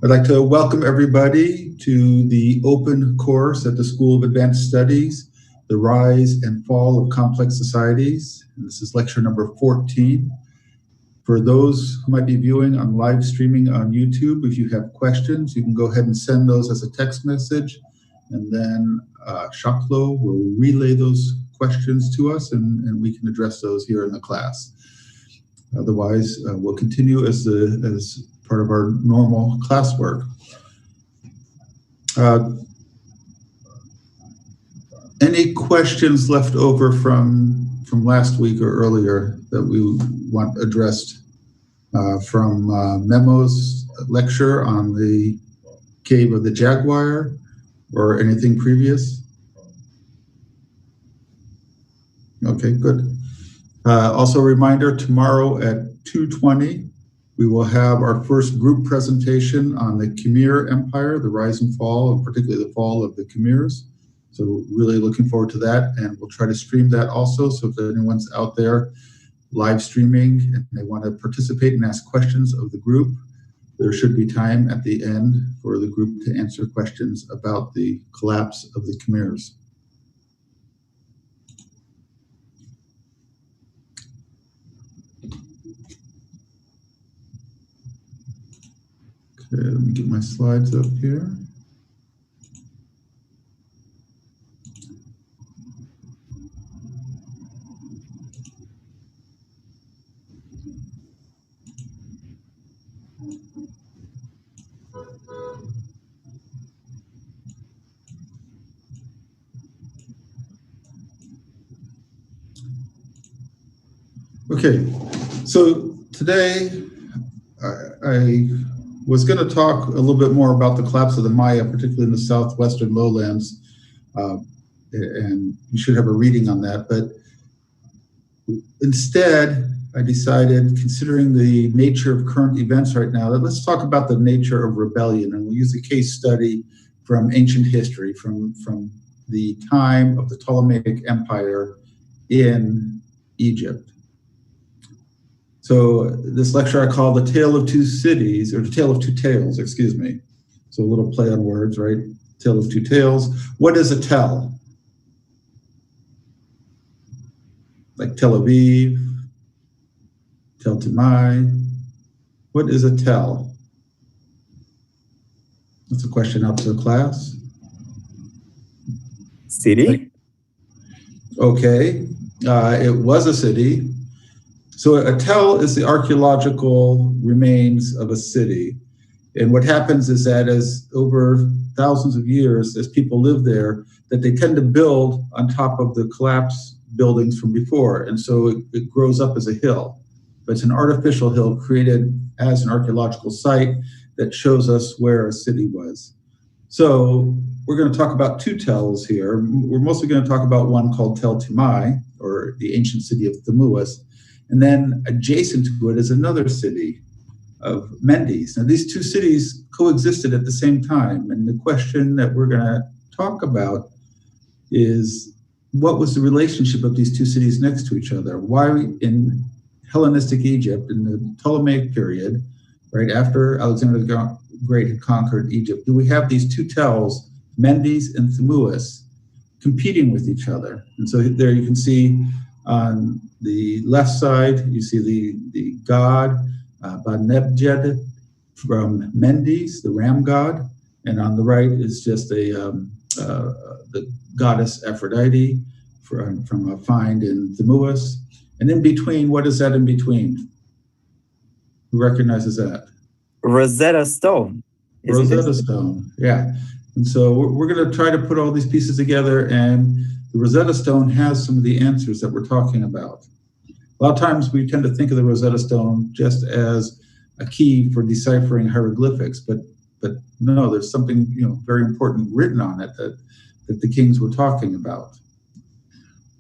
I'd like to welcome everybody to the open course at the School of Advanced Studies, The Rise and Fall of Complex Societies. And this is lecture number 14. For those who might be viewing on live streaming on YouTube, if you have questions, you can go ahead and send those as a text message, and then Shaklo will relay those questions to us, and we can address those here in the class. Otherwise, we'll continue as part of our normal classwork. Any questions left over from last week or earlier that we want addressed from Memo's lecture on the Cave of the Jaguar or anything previous? Okay, good. Also a reminder, tomorrow at 2:20, we will have our first group presentation on the Khmer Empire, the rise and fall, and particularly the fall of the Khmers. So really looking forward to that, and we'll try to stream that also. So if anyone's out there live streaming and they want to participate and ask questions of the group, there should be time at the end for the group to answer questions about the collapse of the Khmers. Okay, let me get my slides up here. Okay, so today I was going to talk a little bit more about the collapse of the Maya, particularly in the southwestern lowlands, and you should have a reading on that. But instead, I decided, considering the nature of current events right now, that let's talk about the nature of rebellion, and we'll use a case study from ancient history, from the time of the Ptolemaic Empire in Egypt. So this lecture I call The Tale of Two Cities, or The Tale of Two Tales, excuse me. So a little play on words, right? Tale of Two Tales. What is a tell? Like Tel Aviv, Tel Tamai. What is a tell? That's a question out to the class. City? Okay, it was a city. So a tell is the archaeological remains of a city. And what happens is that as over thousands of years, as people live there, that they tend to build on top of the collapsed buildings from before. And so it grows up as a hill. But it's an artificial hill created as an archaeological site that shows us where a city was. So we're going to talk about two tells here. We're mostly going to talk about one called Tel Tamai, or the ancient city of Thamuas. And then adjacent to it is another city of Mendy. Now, these two cities coexisted at the same time. And the question that we're going to talk about is, what was the relationship of these two cities next to each other? Why in Hellenistic Egypt, in the Ptolemaic period, right after Alexander the Great had conquered Egypt, do we have these two tells, Mendes and Thamuas, competing with each other? And so there you can see on the left side, you see the god Banebjed from Mendes, the ram god, and on the right is just the goddess Aphrodite from a find in Thamuas. And in between, what is that in between? Who recognizes that? Rosetta Stone. Rosetta Stone, yeah. And so we're going to try to put all these pieces together, and the Rosetta Stone has some of the answers that we're talking about. A lot of times we tend to think of the Rosetta Stone just as a key for deciphering hieroglyphics, but no, there's something very important written on it that the kings were talking about.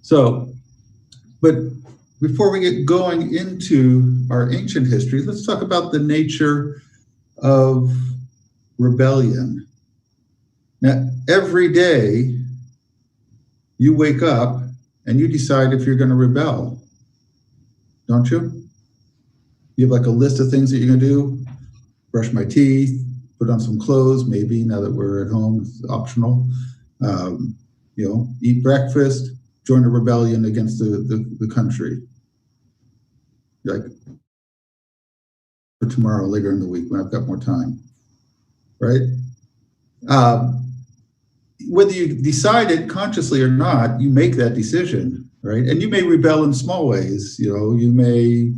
So, but before we get going into our ancient history, let's talk about the nature of rebellion. Now, every day you wake up and you decide if you're going to rebel, don't you? You have like a list of things that you're going to do: brush my teeth, put on some clothes, maybe now that we're at home, it's optional. Eat breakfast, join a rebellion against the country. Like for tomorrow, later in the week when I've got more time, right? Whether you decide it consciously or not, you make that decision, right? And you may rebel in small ways. You may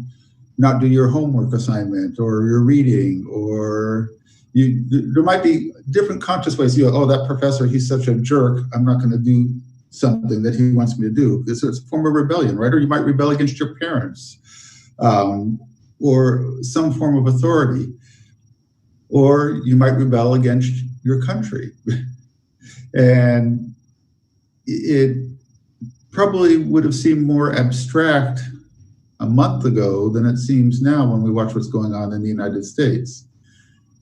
not do your homework assignment or your reading, or there might be different conscious ways. That professor, he's such a jerk, I'm not going to do something that he wants me to do. It's a form of rebellion, right? Or you might rebel against your parents, or some form of authority, or you might rebel against your country. And it probably would have seemed more abstract a month ago than it seems now when we watch what's going on in the United States.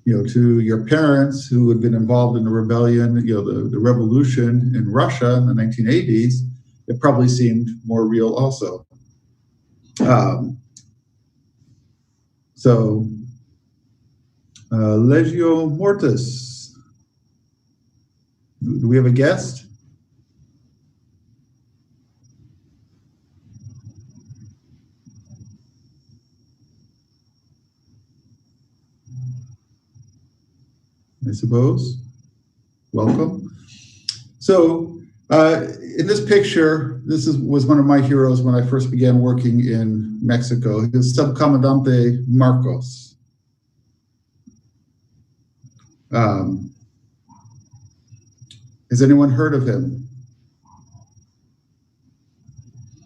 To your parents who had been involved in the rebellion, the revolution in Russia in the 1980s, it probably seemed more real also. Legio Mortis. Do we have a guest? I suppose. Welcome. So in this picture, this was one of my heroes when I first began working in Mexico. He was Subcomandante Marcos. Has anyone heard of him?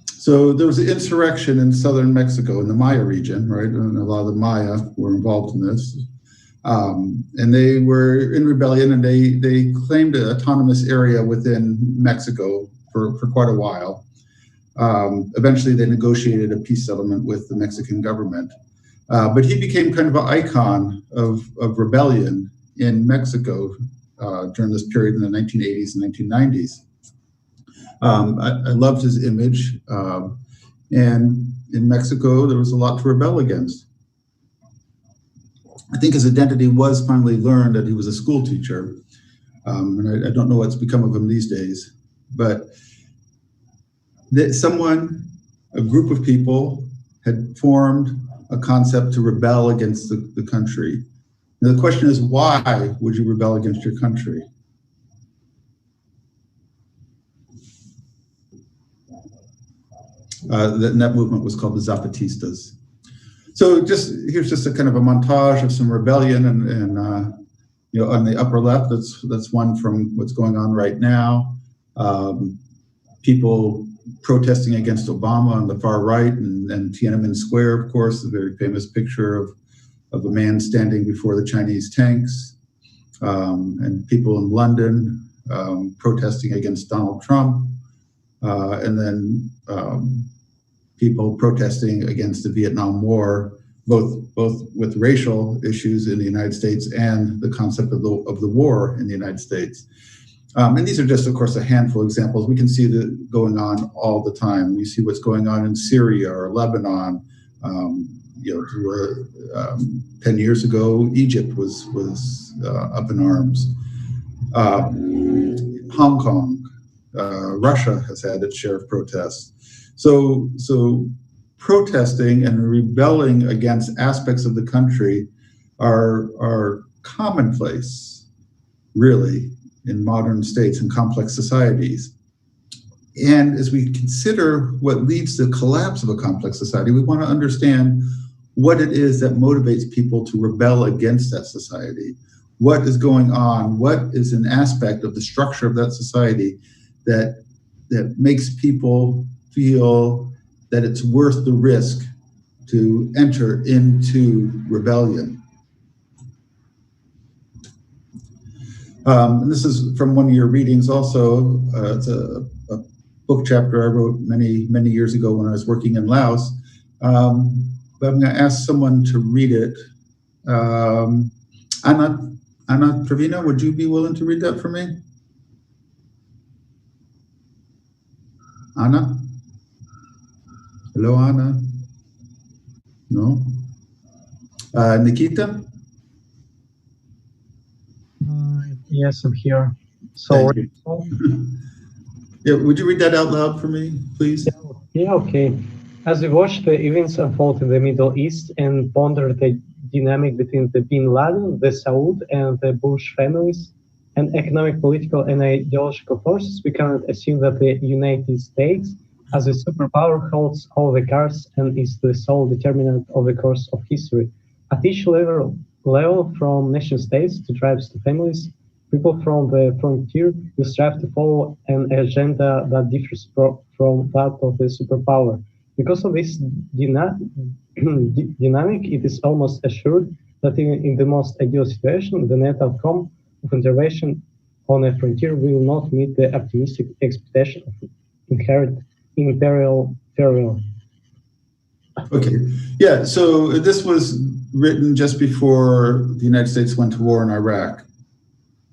So there was an insurrection in southern Mexico in the Maya region, right? And a lot of the Maya were involved in this. And they were in rebellion, and they claimed an autonomous area within Mexico for quite a while. Eventually, they negotiated a peace settlement with the Mexican government. But he became kind of an icon of rebellion in Mexico during this period in the 1980s and 1990s. I loved his image. And in Mexico, there was a lot to rebel against. I think his identity was finally learned that he was a school teacher. And I don't know what's become of him these days. But a group of people had formed a concept to rebel against the country. Now the question is, why would you rebel against your country? That movement was called the Zapatistas. So here's just a kind of a montage of some rebellion, and on the upper left, that's one from what's going on right now. People protesting against Obama on the far right, and Tiananmen Square, of course, the very famous picture of a man standing before the Chinese tanks, and people in London protesting against Donald Trump, and then people protesting against the Vietnam War, both with racial issues in the United States and the concept of the war in the United States. And these are just, of course, a handful of examples. We can see that going on all the time. We see what's going on in Syria or Lebanon. 10 years ago, Egypt was up in arms. Hong Kong, Russia has had its share of protests. So protesting and rebelling against aspects of the country are commonplace, really, in modern states and complex societies. And as we consider what leads to the collapse of a complex society, we want to understand what it is that motivates people to rebel against that society. What is going on? What is an aspect of the structure of that society that makes people feel that it's worth the risk to enter into rebellion? And this is from one of your readings also. It's a book chapter I wrote many, many years ago when I was working in Laos. But I'm going to ask someone to read it. Anna Trevino, would you be willing to read that for me? Anna? Hello, Anna? No? Nikita? Yes, I'm here. So, Thank you. Yeah, would you read that out loud for me, please? yeah, okay. As we watch the events unfold in the Middle East and ponder the dynamic between the Bin Laden, the Saud, and the Bush families, and economic, political, and ideological forces, we cannot assume that the United States, as a superpower, holds all the cards and is the sole determinant of the course of history. At each level from nation states to tribes to families, people from the frontier will strive to follow an agenda that differs from that of the superpower. Because of this dynamic, it is almost assured that even in the most ideal situation, the net outcome of intervention on a frontier will not meet the optimistic expectation of inherent imperial peril. Okay. Yeah, so this was written just before the United States went to war in Iraq.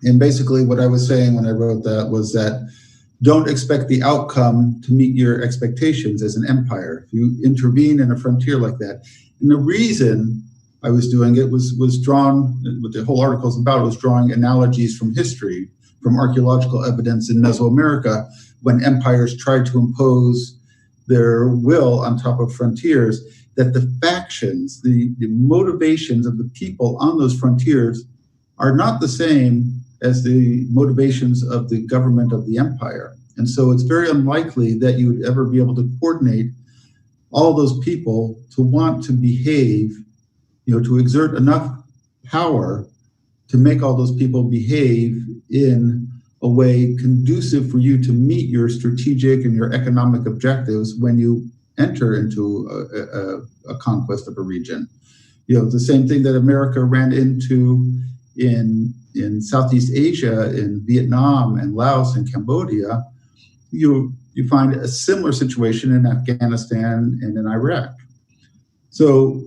And basically what I was saying when I wrote that was that don't expect the outcome to meet your expectations as an empire. If you intervene in a frontier like that. And the reason I was doing it was drawn, what the whole article is about, was drawing analogies from history, from archaeological evidence in Mesoamerica, when empires tried to impose their will on top of frontiers, that the factions, the motivations of the people on those frontiers are not the same as the motivations of the government of the empire. And so it's very unlikely that you would ever be able to coordinate all those people to want to behave, to exert enough power to make all those people behave in a way conducive for you to meet your strategic and your economic objectives when you enter into a conquest of a region. The same thing that America ran into in Southeast Asia, in Vietnam and Laos and Cambodia. You find a similar situation in Afghanistan and in Iraq. So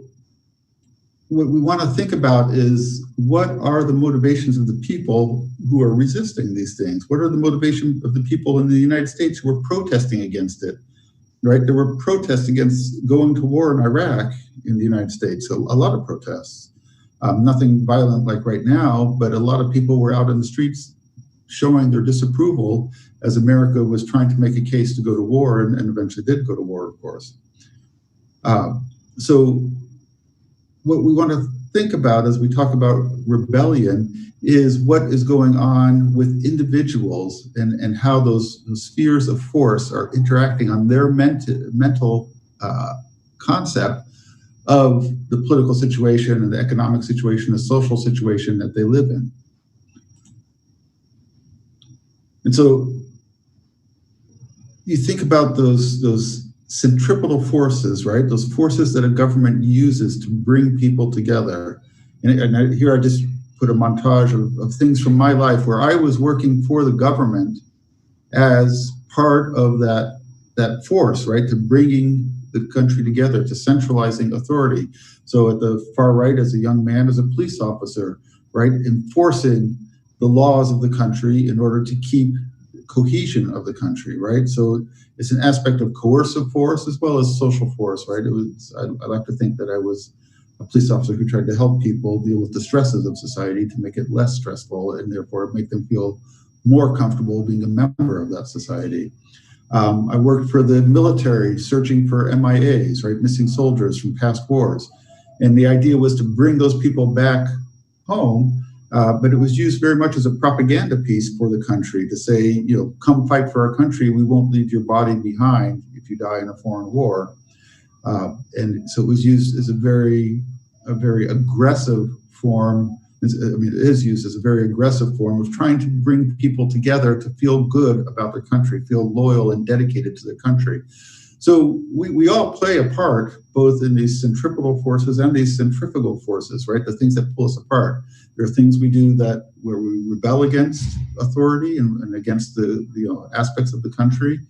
what we want to think about is, what are the motivations of the people who are resisting these things? What are the motivations of the people in the United States who are protesting against it? Right? There were protests against going to war in Iraq in the United States, a lot of protests. Nothing violent like right now, but a lot of people were out in the streets showing their disapproval as America was trying to make a case to go to war, and eventually did go to war, of course. So what we want to think about as we talk about rebellion is what is going on with individuals and how those spheres of force are interacting on their mental concept of the political situation and the economic situation, the social situation that they live in. And so you think about those centripetal forces, right? Those forces that a government uses to bring people together. And here I just put a montage of things from my life where I was working for the government as part of that force, right? To bringing the country together, to centralizing authority. So at the far right, as a young man, as a police officer, right? Enforcing the laws of the country in order to keep cohesion of the country, right? So it's an aspect of coercive force as well as social force, right? I like to think that I was a police officer who tried to help people deal with the stresses of society to make it less stressful and therefore make them feel more comfortable being a member of that society. I worked for the military searching for MIAs, right? Missing soldiers from past wars. And the idea was to bring those people back home. But it was used very much as a propaganda piece for the country to say, come fight for our country. We won't leave your body behind if you die in a foreign war. And so it was used as a very aggressive form. It is used as a very aggressive form of trying to bring people together to feel good about their country, feel loyal and dedicated to their country. So we all play a part, both in these centripetal forces and these centrifugal forces, right? The things that pull us apart. There are things we do where we rebel against authority and against the aspects of the country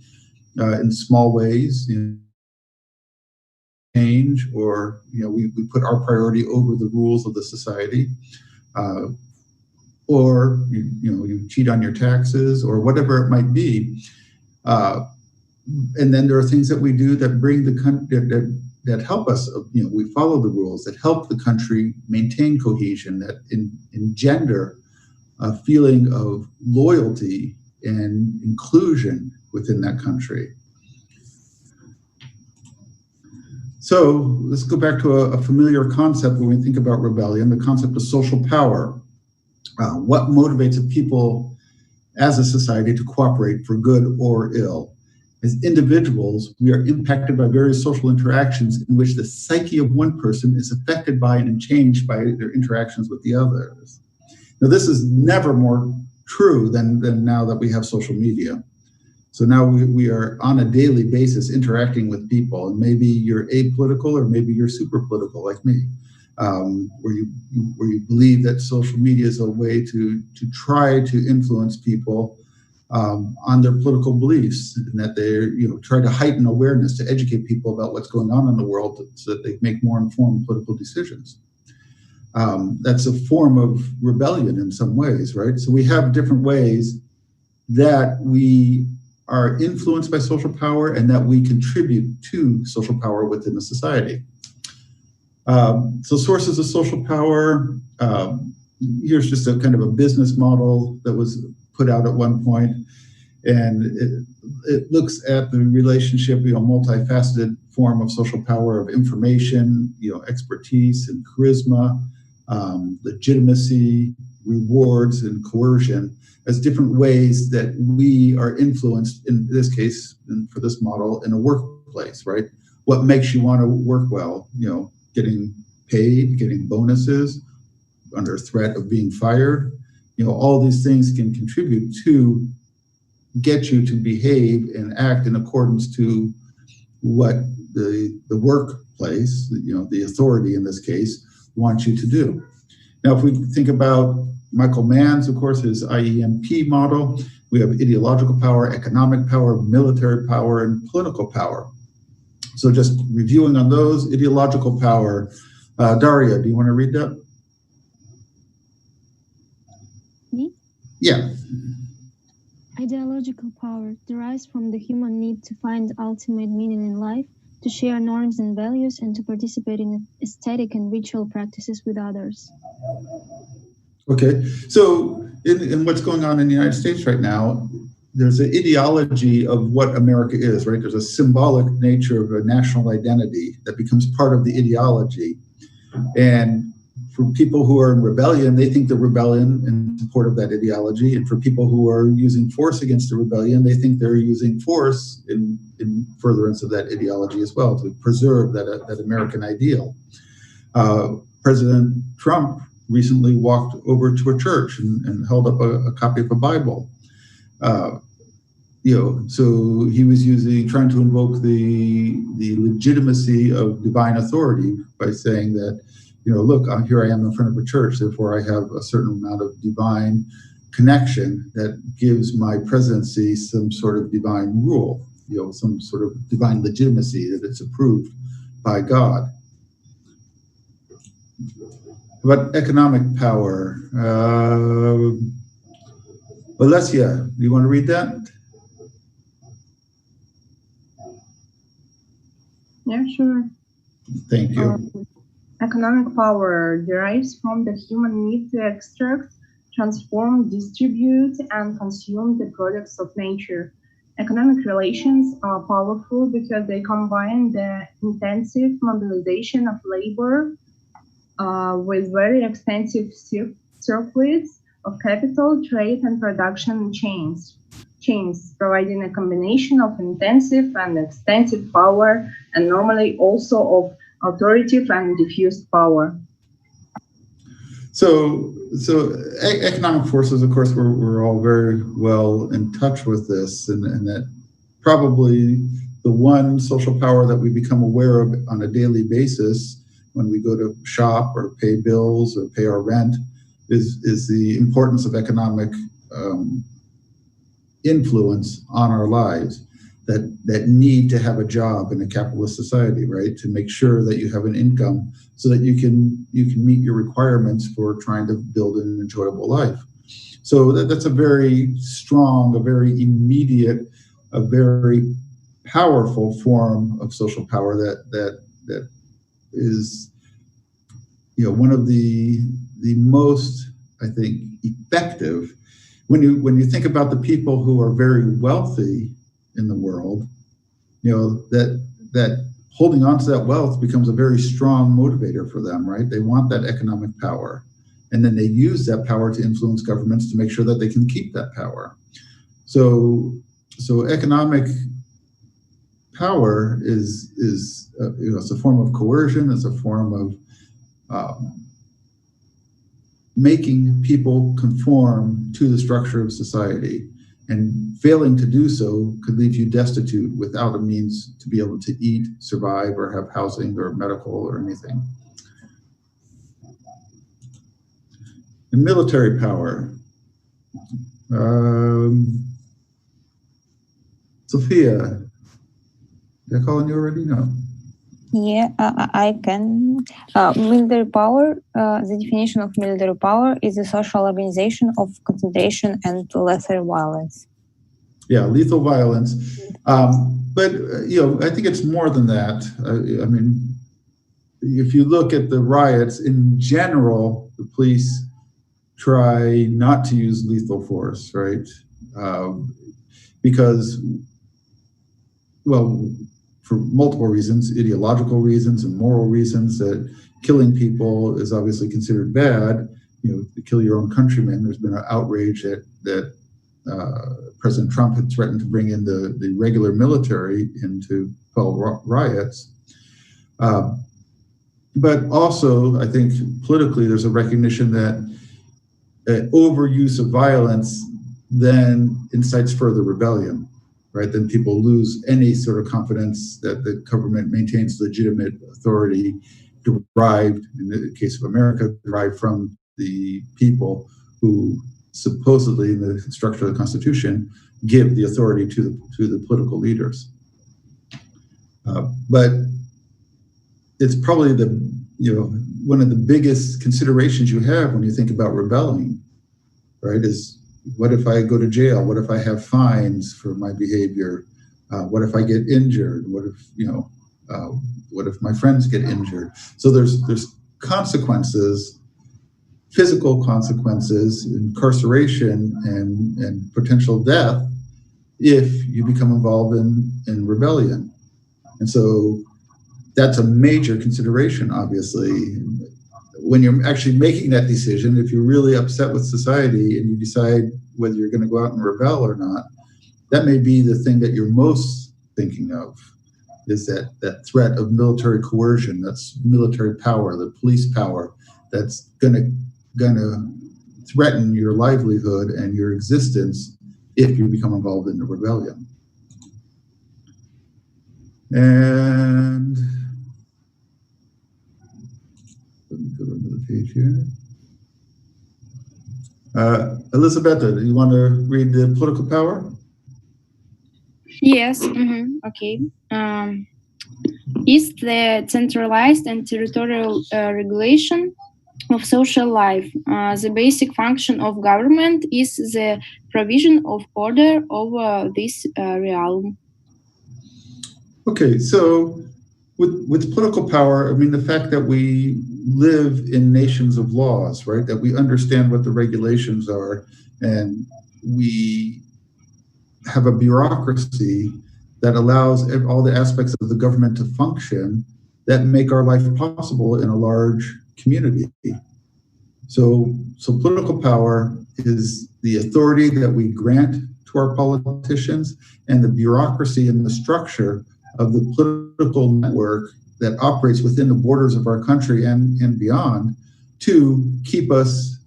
in small ways, change, or we put our priority over the rules of the society, or you cheat on your taxes, or whatever it might be. And then there are things that we do that bring the country, that help us. We follow the rules that help the country maintain cohesion, that engender a feeling of loyalty and inclusion within that country. So let's go back to a familiar concept when we think about rebellion, the concept of social power. What motivates a people as a society to cooperate for good or ill? As individuals, we are impacted by various social interactions in which the psyche of one person is affected by and changed by their interactions with the others. Now, this is never more true than now that we have social media. So now we are on a daily basis interacting with people, and maybe you're apolitical or maybe you're super political like me, where you believe that social media is a way to try to influence people on their political beliefs, and that they try to heighten awareness, to educate people about what's going on in the world so that they make more informed political decisions. That's a form of rebellion in some ways, right? So we have different ways that we are influenced by social power and that we contribute to social power within a society. So sources of social power, here's just a kind of a business model that was put out at one point, and it looks at the relationship, multifaceted form of social power of information, expertise and charisma, legitimacy, rewards, and coercion as different ways that we are influenced, in this case, and for this model, in a workplace, right? What makes you want to work well? Getting paid, getting bonuses, under threat of being fired. All these things can contribute to get you to behave and act in accordance to what the workplace, the authority in this case, wants you to do. Now, if we think about Michael Mann's, of course, his IEMP model, we have ideological power, economic power, military power, and political power. So just reviewing on those, ideological power. Daria, do you want to read that? Me? Yeah. Ideological power derives from the human need to find ultimate meaning in life, to share norms and values, and to participate in aesthetic and ritual practices with others. Okay, so in what's going on in the United States right now, there's an ideology of what America is, right? There's a symbolic nature of a national identity that becomes part of the ideology. And for people who are in rebellion, they think the rebellion in support of that ideology. And for people who are using force against the rebellion, they think they're using force in furtherance of that ideology as well, to preserve that American ideal. President Trump recently walked over to a church and held up a copy of a Bible. So he was trying to invoke the legitimacy of divine authority by saying that, look, here I am in front of a church, therefore I have a certain amount of divine connection that gives my presidency some sort of divine rule, some sort of divine legitimacy, that it's approved by God. About economic power, Alessia, do you want to read that? Yeah, sure. Thank you. Economic power derives from the human need to extract, transform, distribute, and consume the products of nature. Economic relations are powerful because they combine the intensive mobilization of labor with very extensive circuits of capital, trade, and production chains, providing a combination of intensive and extensive power, and normally also of authoritative and diffused power. So economic forces, of course, we're all very well in touch with this, and that probably the one social power that we become aware of on a daily basis when we go to shop or pay bills or pay our rent is the importance of economic influence on our lives, that need to have a job in a capitalist society, right? To make sure that you have an income so that you can meet your requirements for trying to build an enjoyable life. So that's a very strong, a very immediate, a very powerful form of social power that is, one of the most, I think, effective. When you think about the people who are very wealthy in the world, that holding on to that wealth becomes a very strong motivator for them, right? They want that economic power. And then they use that power to influence governments to make sure that they can keep that power. So economic power is it's a form of coercion. It's a form of making people conform to the structure of society, and failing to do so could leave you destitute without a means to be able to eat, survive, or have housing or medical or anything. And military power. Sophia, did I call on you already? No. Yeah, I can. Military power, the definition of military power is a social organization of concentration and lethal violence. Yeah, lethal violence. But, I think it's more than that. I mean, if you look at the riots, in general, the police try not to use lethal force, right? Because, well, for multiple reasons, ideological reasons and moral reasons, that killing people is obviously considered bad. To kill your own countrymen. There's been an outrage that President Trump had threatened to bring in the regular military into quell riots. But also, I think politically, there's a recognition that overuse of violence then incites further rebellion. Right, then people lose any sort of confidence that the government maintains legitimate authority derived, in the case of America, derived from the people who supposedly, in the structure of the Constitution, give the authority to the political leaders. But it's probably one of the biggest considerations you have when you think about rebelling, right? Is what if I go to jail? What if I have fines for my behavior? What if I get injured? What if my friends get injured? So there's consequences, physical consequences, incarceration and potential death if you become involved in rebellion. And so that's a major consideration, obviously. When you're actually making that decision, if you're really upset with society and you decide whether you're going to go out and rebel or not, that may be the thing that you're most thinking of, is that threat of military coercion, that's military power, the police power, that's gonna threaten your livelihood and your existence if you become involved in the rebellion. And let me go to another page here. Elisabetta, do you want to read the political power? Yes. Okay. Is the centralized and territorial regulation of social life. The basic function of government is the provision of order over this realm. Okay, so with political power, I mean, the fact that we live in nations of laws, right? That we understand what the regulations are, and we have a bureaucracy that allows all the aspects of the government to function that make our life possible in a large community. So political power is the authority that we grant to our politicians and the bureaucracy and the structure of the political network that operates within the borders of our country and beyond to keep us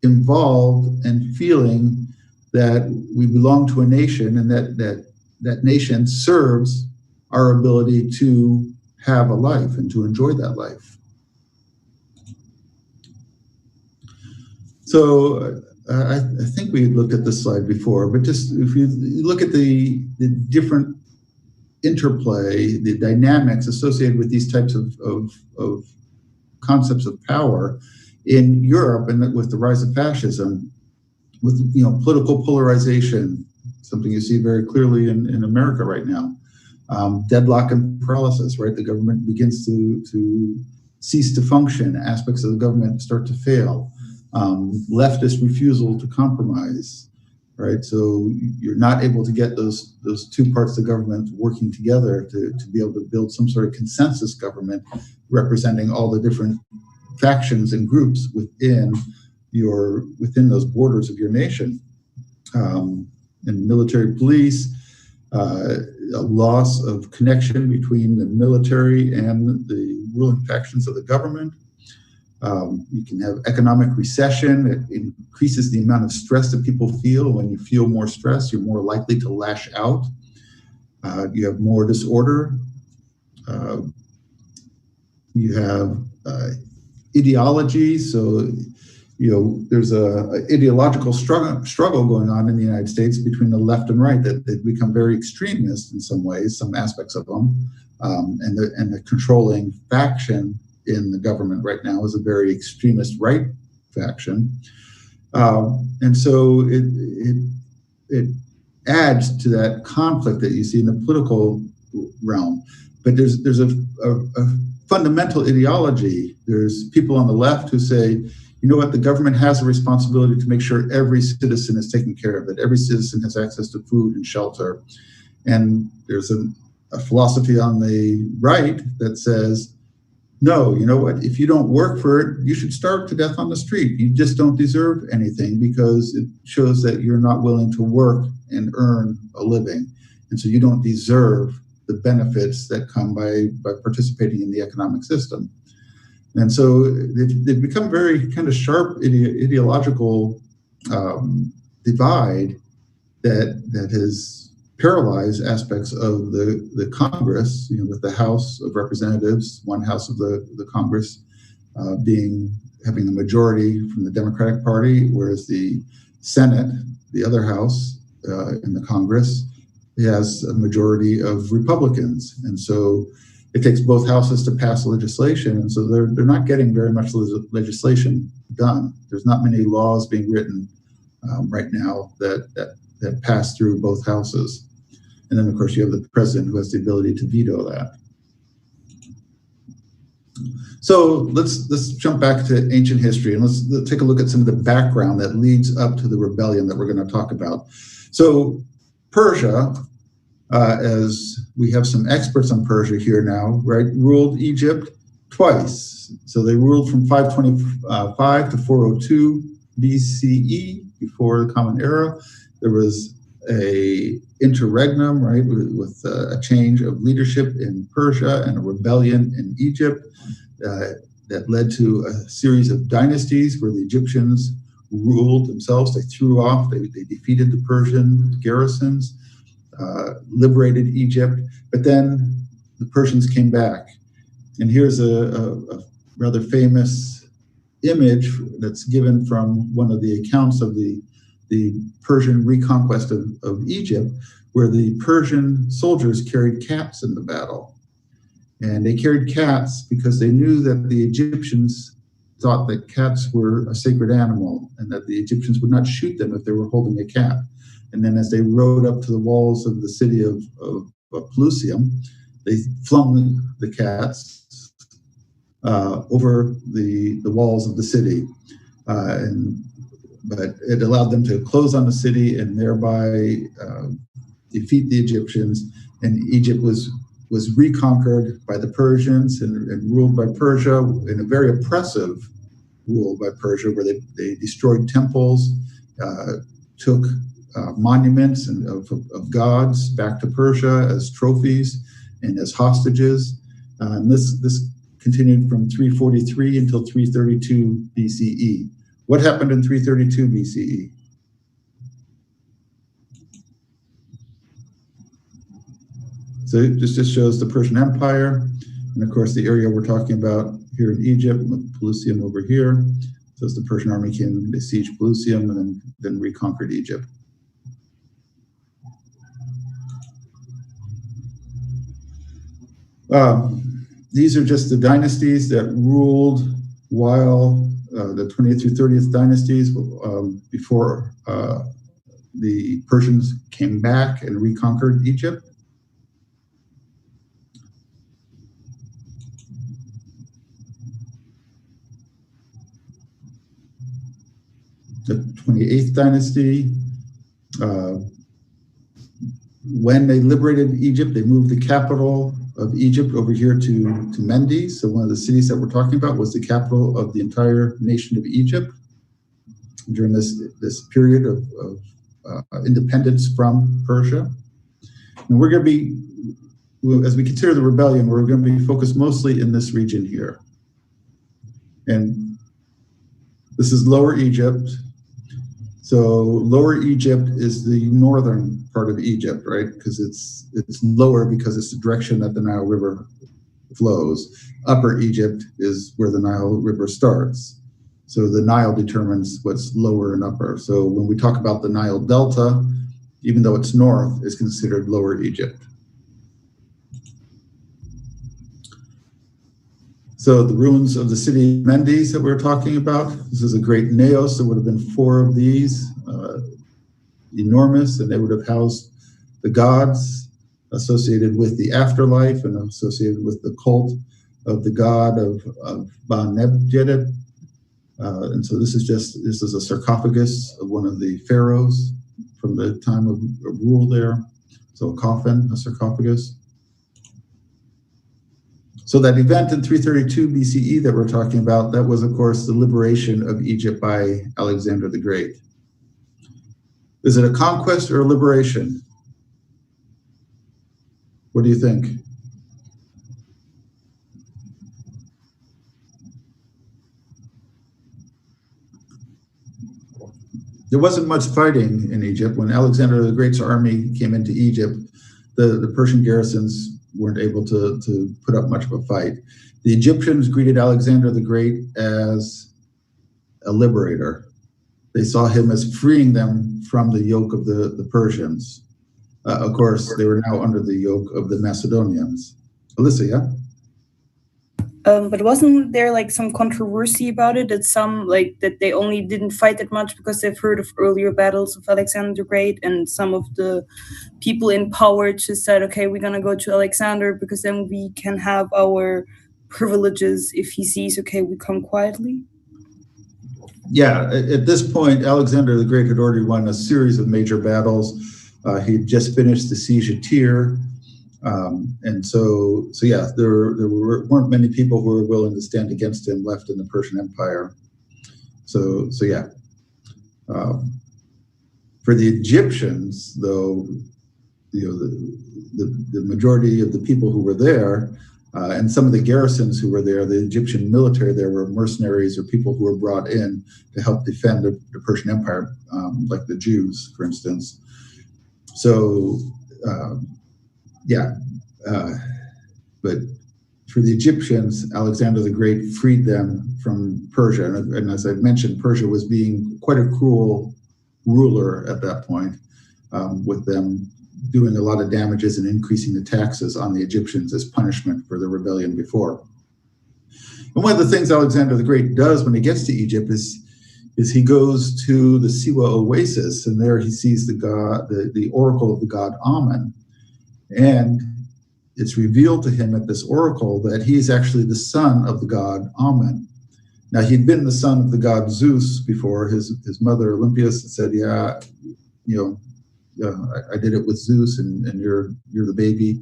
involved and feeling that we belong to a nation and that nation serves our ability to have a life and to enjoy that life. So I think we looked at this slide before, but just if you look at the different interplay, the dynamics associated with these types of concepts of power in Europe, and with the rise of fascism, with political polarization, something you see very clearly in America right now, deadlock and paralysis, right? The government begins to cease to function, aspects of the government start to fail, leftist refusal to compromise, right? So you're not able to get those two parts of the government working together to be able to build some sort of consensus government representing all the different factions and groups within those borders of your nation. And military police, a loss of connection between the military and the ruling factions of the government. You can have economic recession. It increases the amount of stress that people feel. When you feel more stress, you're more likely to lash out. You have more disorder. You have ideology. So, there's a ideological struggle going on in the United States between the left and right that they become very extremist in some ways, some aspects of them, and the controlling faction in the government right now is a very extremist right faction, and so it adds to that conflict that you see in the political realm. But there's a fundamental ideology. There's people on the left who say, you know what, the government has a responsibility to make sure every citizen is taken care of, that every citizen has access to food and shelter. And there's a philosophy on the right that says, no, you know what, if you don't work for it, you should starve to death on the street. You just don't deserve anything because it shows that you're not willing to work and earn a living. And so you don't deserve the benefits that come by participating in the economic system. And so they've become very kind of sharp ideological divide that has paralyzed aspects of the Congress, with the House of Representatives, one house of the Congress having a majority from the Democratic Party, whereas the Senate, the other house in the Congress, has a majority of Republicans. And so it takes both houses to pass legislation, and so they're not getting very much legislation done. There's not many laws being written right now that pass through both houses. And then, of course, you have the president who has the ability to veto that. So let's jump back to ancient history, and let's take a look at some of the background that leads up to the rebellion that we're going to talk about. So Persia, as we have some experts on Persia here now, right, ruled Egypt twice. So they ruled from 525 to 402 BCE, before the Common Era. There was a interregnum, right, with a change of leadership in Persia and a rebellion in Egypt that led to a series of dynasties where the Egyptians ruled themselves. They threw off, they defeated the Persian garrisons, liberated Egypt, but then the Persians came back. And here's a rather famous image that's given from one of the accounts of the Persian reconquest of Egypt, where the Persian soldiers carried cats in the battle. And they carried cats because they knew that the Egyptians thought that cats were a sacred animal and that the Egyptians would not shoot them if they were holding a cat. And then as they rode up to the walls of the city of Pelusium, they flung the cats over the walls of the city. But it allowed them to close on the city and thereby defeat the Egyptians. And Egypt was reconquered by the Persians and ruled by Persia in a very oppressive rule by Persia, where they destroyed temples, took monuments of gods back to Persia as trophies and as hostages. And this continued from 343 until 332 BCE. What happened in 332 BCE? So this just shows the Persian Empire, and of course the area we're talking about here in Egypt, with Pelusium over here. So as the Persian army came, they sieged Pelusium and then reconquered Egypt. These are just the dynasties that ruled while the 20th through 30th dynasties before the Persians came back and reconquered Egypt. the 28th dynasty. When they liberated Egypt, they moved the capital of Egypt over here to Mendy. So one of the cities that we're talking about was the capital of the entire nation of Egypt during this period of independence from Persia. And we're going to be, as we consider the rebellion, we're going to be focused mostly in this region here. And this is Lower Egypt. So Lower Egypt is the northern part of Egypt, right? Because it's lower because it's the direction that the Nile River flows. Upper Egypt is where the Nile River starts. So the Nile determines what's lower and upper. So when we talk about the Nile Delta, even though it's north, it's considered Lower Egypt. So the ruins of the city of Mendy that we were talking about, this is a great naos. There would have been 4 of these, enormous, and they would have housed the gods associated with the afterlife and associated with the cult of the god of Ba-Nebjedet. And so this is a sarcophagus of one of the pharaohs from the time of rule there. So a coffin, a sarcophagus. So that event in 332 BCE that we're talking about, that was, of course, the liberation of Egypt by Alexander the Great. Is it a conquest or a liberation? What do you think? There wasn't much fighting in Egypt. When Alexander the Great's army came into Egypt, the Persian garrisons weren't able to put up much of a fight. The Egyptians greeted Alexander the Great as a liberator. They saw him as freeing them from the yoke of the Persians. Of course, they were now under the yoke of the Macedonians. Alyssa, yeah? But wasn't there like some controversy about it? That some that they only didn't fight that much because they've heard of earlier battles of Alexander the Great, and some of the people in power just said, okay, we're gonna go to Alexander because then we can have our privileges if he sees, okay, we come quietly? Yeah, at this point, Alexander the Great had already won a series of major battles. He'd just finished the siege of Tyre. And so yeah, there weren't many people who were willing to stand against him left in the Persian Empire. So yeah. For the Egyptians, though, the majority of the people who were there, and some of the garrisons who were there, the Egyptian military there were mercenaries or people who were brought in to help defend the Persian Empire, like the Jews, for instance. So, yeah, but for the Egyptians, Alexander the Great freed them from Persia. And as I mentioned, Persia was being quite a cruel ruler at that point, with them doing a lot of damages and increasing the taxes on the Egyptians as punishment for the rebellion before. And one of the things Alexander the Great does when he gets to Egypt is he goes to the Siwa Oasis, and there he sees the oracle of the god Amen. And it's revealed to him at this oracle that he is actually the son of the god Amen. Now, he'd been the son of the god Zeus before. His mother Olympias said, yeah, I did it with Zeus, and you're the baby.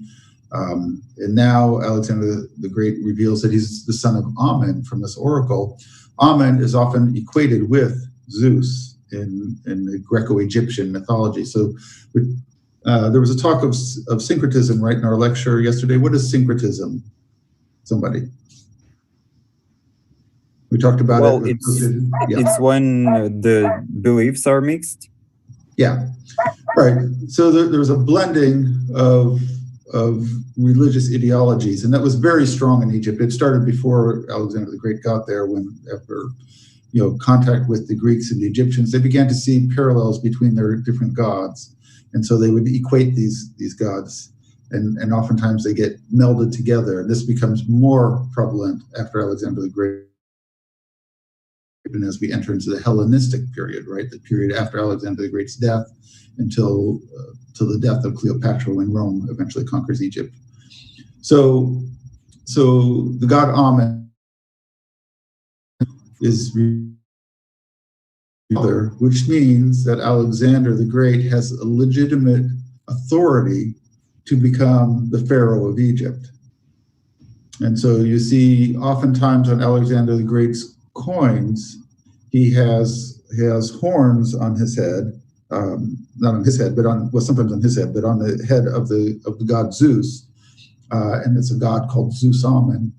And now Alexander the Great reveals that he's the son of Amen from this oracle. Amen is often equated with Zeus in the Greco-Egyptian mythology. So there was a talk of syncretism, right, in our lecture yesterday. What is syncretism? Somebody? We talked about it. Well, it's when the beliefs are mixed. Yeah, right. So there's a blending of religious ideologies, and that was very strong in Egypt. It started before Alexander the Great got there, when after contact with the Greeks and the Egyptians, they began to see parallels between their different gods, and so they would equate these gods, and oftentimes they get melded together. And this becomes more prevalent after Alexander the Great, and as we enter into the Hellenistic period, right, the period after Alexander the Great's death until the death of Cleopatra, when Rome eventually conquers Egypt. So the god Amen is which means that Alexander the Great has a legitimate authority to become the pharaoh of Egypt. And so you see oftentimes on Alexander the Great's coins, he has horns on his head, not on his head, but sometimes on his head, but on the head of the god Zeus. And it's a god called Zeus Amen,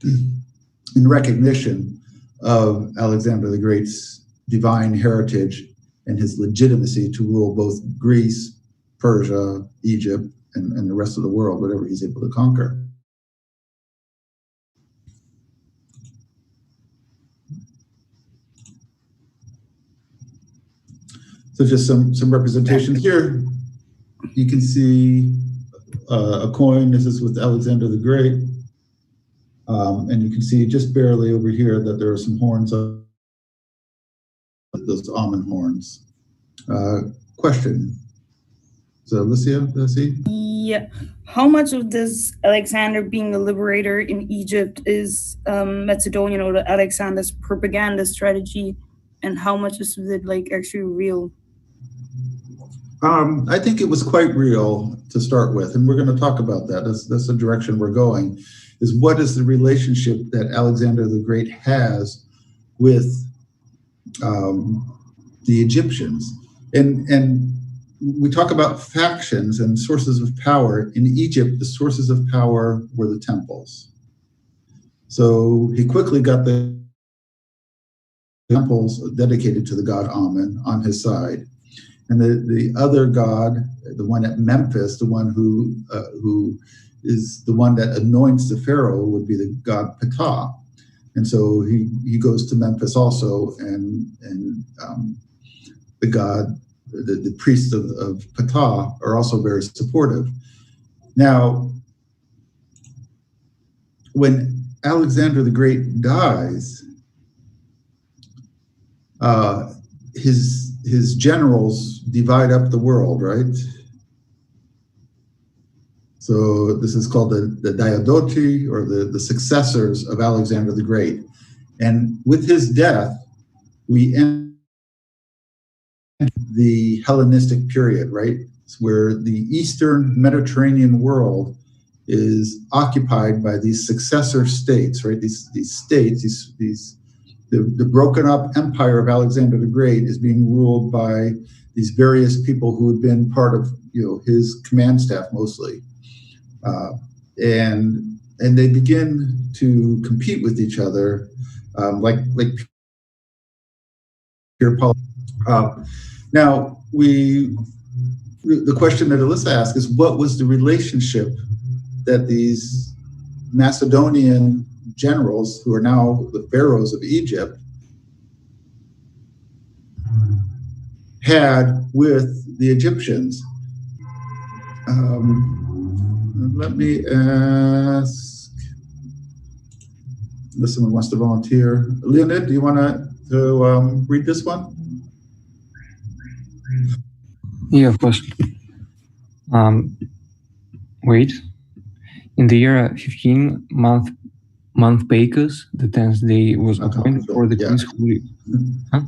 in recognition of Alexander the Great's divine heritage and his legitimacy to rule both Greece, Persia, Egypt, and the rest of the world, whatever he's able to conquer. So just some representation here. You can see a coin. This is with Alexander the Great. And you can see just barely over here that there are some horns, those almond horns. Question. So Alicia, did I see? Yeah. How much of this Alexander being a liberator in Egypt is Macedonian or Alexander's propaganda strategy, and how much is it like actually real? I think it was quite real to start with, and we're going to talk about that. That's the direction we're going, is what is the relationship that Alexander the Great has with the Egyptians. And we talk about factions and sources of power. In Egypt, the sources of power were the temples. So he quickly got the temples dedicated to the god Amen on his side. And the other god, the one at Memphis, the one who is the one that anoints the pharaoh, would be the god Ptah. And so he goes to Memphis also, and the god, the priests of Ptah are also very supportive. Now, when Alexander the Great dies, his generals divide up the world, right? So this is called the Diadochi, or the successors of Alexander the Great. And with his death, we end the Hellenistic period, right? It's where the Eastern Mediterranean world is occupied by these successor states, right? These states, the broken up empire of Alexander the Great is being ruled by these various people who had been part of, his command staff mostly, and they begin to compete with each other, like pure politics. Now the question that Alyssa asked is, what was the relationship that these Macedonian generals, who are now the pharaohs of Egypt, had with the Egyptians? Let me ask, unless someone wants to volunteer. Leonid, do you want to read this one? Yeah, of course. Wait. In the year 15, month Pacus, the 10th day was appointed for the king's holy. Huh?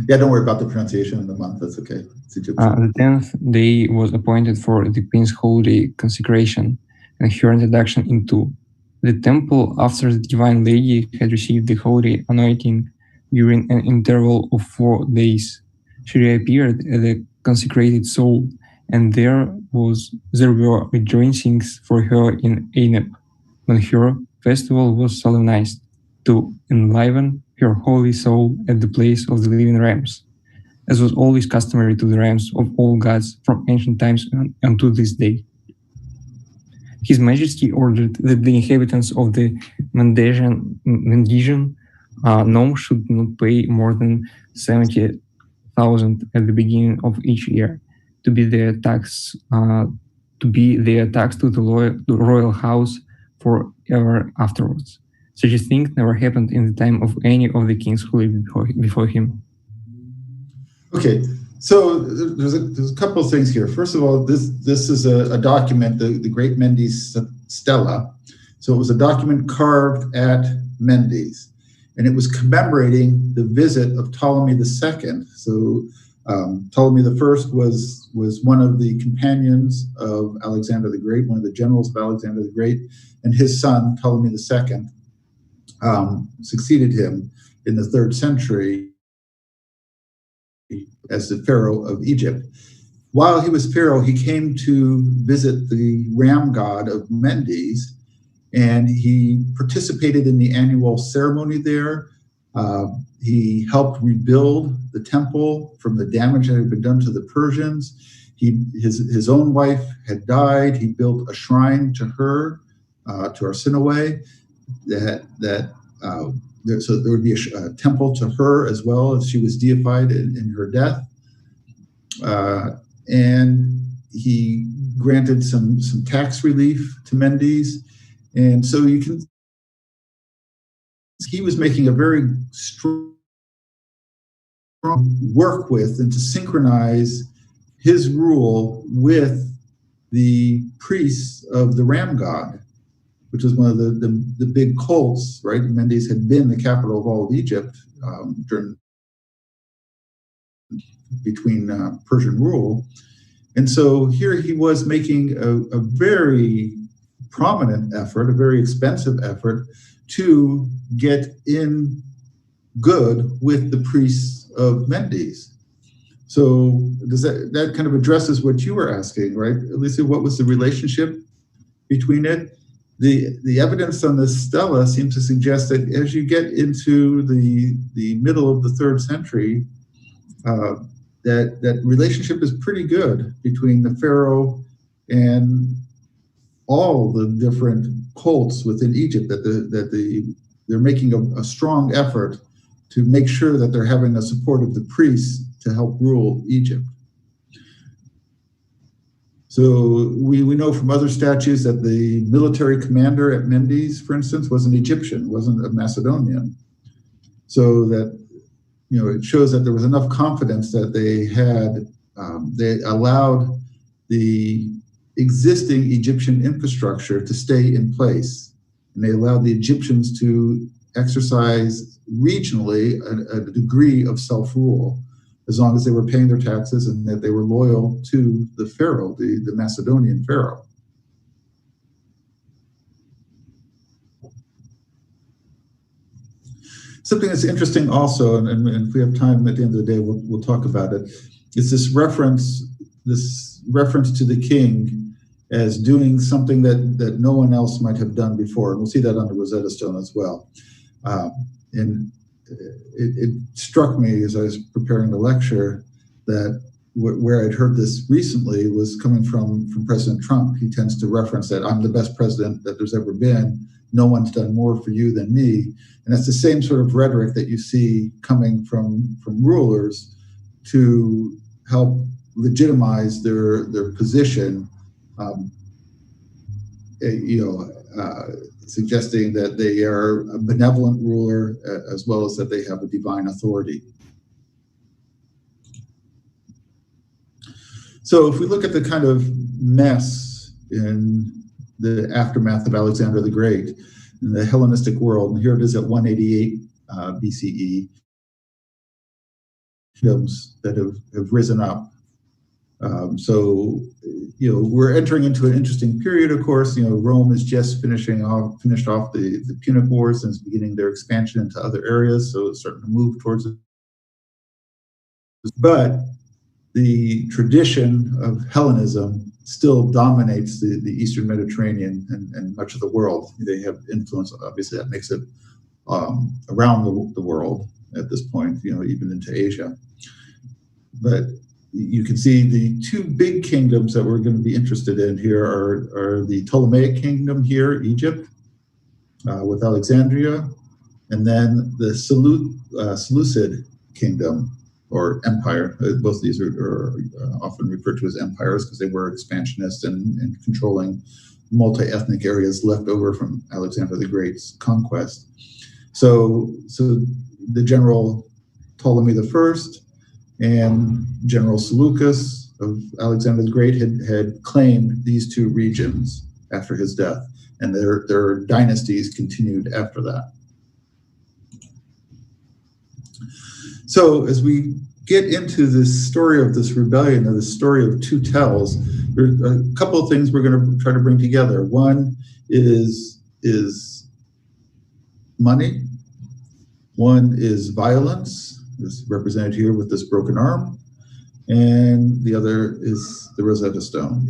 Yeah, don't worry about the pronunciation of the month. That's okay. It's Egyptian. The 10th day was appointed for the queen's holy consecration and her introduction into the temple after the divine lady had received the holy anointing during an interval of 4 days. She reappeared as a consecrated soul, and there were rejoicings for her in Anep, when her festival was solemnized, to enliven her holy soul at the place of the living rams, as was always customary to the rams of all gods from ancient times unto this day. His Majesty ordered that the inhabitants of the Mendesian nome should not pay more than 70,000 at the beginning of each year, to be their tax to the royal house forever afterwards. Such a thing never happened in the time of any of the kings who lived before him. Okay, so there's a couple of things here. First of all, this is a document, the Great Mendy's Stela. So it was a document carved at Mendy's. and it was commemorating the visit of Ptolemy II. So Ptolemy I was one of the companions of Alexander the Great, one of the generals of Alexander the Great, and his son, Ptolemy II, succeeded him in the 3rd century as the pharaoh of Egypt. While he was pharaoh, he came to visit the ram god of Mendes, and he participated in the annual ceremony there. He helped rebuild the temple from the damage that had been done to the Persians. His own wife had died. He built a shrine to her, to Arsinoe, so there would be a temple to her as well, as she was deified in her death. And he granted some tax relief to Mendes. And so he was making a very strong work with and to synchronize his rule with the priests of the ram god, which was one of the big cults, right? Mendes had been the capital of all of Egypt between Persian rule. And so here he was making a very prominent effort, a very expensive effort to get in good with the priests of Mendes. So does that kind of addresses what you were asking, right? Alicia, what was the relationship between it? The evidence on the stela seems to suggest that as you get into the middle of the 3rd century, that relationship is pretty good between the pharaoh and all the different cults within Egypt, they're making a strong effort to make sure that they're having the support of the priests to help rule Egypt. So we know from other statues that the military commander at Mendes, for instance, was an Egyptian, wasn't a Macedonian. So that, it shows that there was enough confidence that they allowed the existing Egyptian infrastructure to stay in place. And they allowed the Egyptians to exercise regionally a degree of self-rule, as long as they were paying their taxes and that they were loyal to the pharaoh, the Macedonian pharaoh. Something that's interesting also, and if we have time at the end of the day, we'll talk about it, is this reference to the king as doing something that no one else might have done before. And we'll see that on the Rosetta Stone as well. And it struck me as I was preparing the lecture that where I'd heard this recently was coming from President Trump. He tends to reference that I'm the best president that there's ever been. No one's done more for you than me. And that's the same sort of rhetoric that you see coming from rulers to help legitimize their position, suggesting that they are a benevolent ruler as well as that they have a divine authority. So if we look at the kind of mess in the aftermath of Alexander the Great in the Hellenistic world, and here it is at 188 BCE, kingdoms that have risen up. We're entering into an interesting period, of course. Rome is just finished off the Punic Wars and is beginning their expansion into other areas, so it's starting to move towards it. But the tradition of Hellenism still dominates the Eastern Mediterranean and much of the world. They have influence, obviously, that makes it around the world at this point, even into Asia. But you can see the two big kingdoms that we're going to be interested in here are the Ptolemaic kingdom here, Egypt, with Alexandria, and then the Seleucid kingdom, or empire. Both of these are often referred to as empires because they were expansionist and controlling multi-ethnic areas left over from Alexander the Great's conquest. So the general Ptolemy I and General Seleucus of Alexander the Great had claimed these two regions after his death, and their dynasties continued after that. So as we get into this story of this rebellion, or this story of two tells, there's a couple of things we're going to try to bring together. One is money. One is violence, is represented here with this broken arm, and the other is the Rosetta Stone.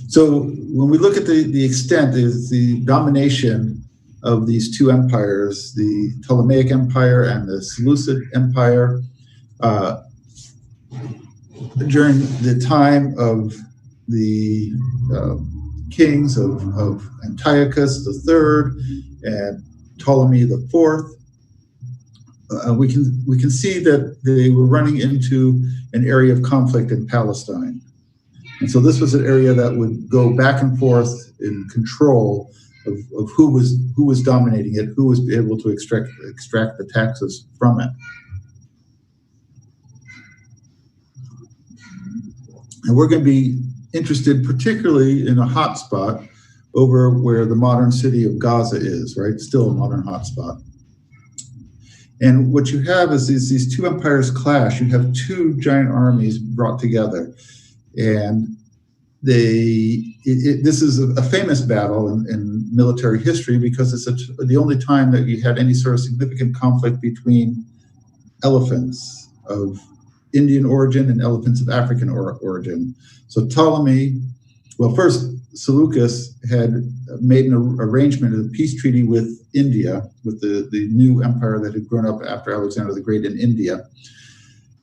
So when we look at the extent, is the domination of these two empires, the Ptolemaic Empire and the Seleucid Empire, during the time of the kings of Antiochus III and Ptolemy IV, we can see that they were running into an area of conflict in Palestine. And so this was an area that would go back and forth in control of who was dominating it, who was able to extract the taxes from it. And we're going to be interested particularly in a hot spot over where the modern city of Gaza is, right? Still a modern hotspot. And what you have is these two empires clash. You have two giant armies brought together. And this is a famous battle in military history because it's the only time that you had any sort of significant conflict between elephants of Indian origin and elephants of African origin. So Ptolemy, well, first Seleucus had made an arrangement, a peace treaty with India, with the new empire that had grown up after Alexander the Great in India,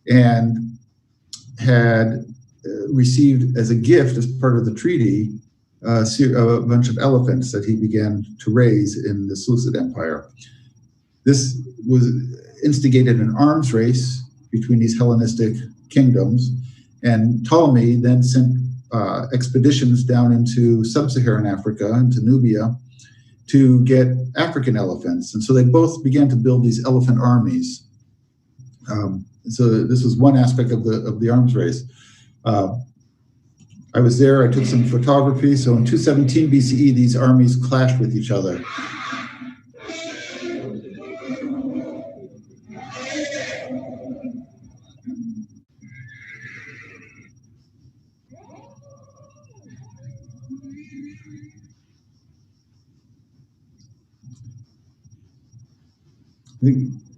and had received as a gift, as part of the treaty, a bunch of elephants that he began to raise in the Seleucid Empire. This was instigated an arms race between these Hellenistic kingdoms, and Ptolemy then sent expeditions down into sub-Saharan Africa, into Nubia, to get African elephants. And so they both began to build these elephant armies. So this was one aspect of the arms race. I was there, I took some photography. So in 217 BCE, these armies clashed with each other.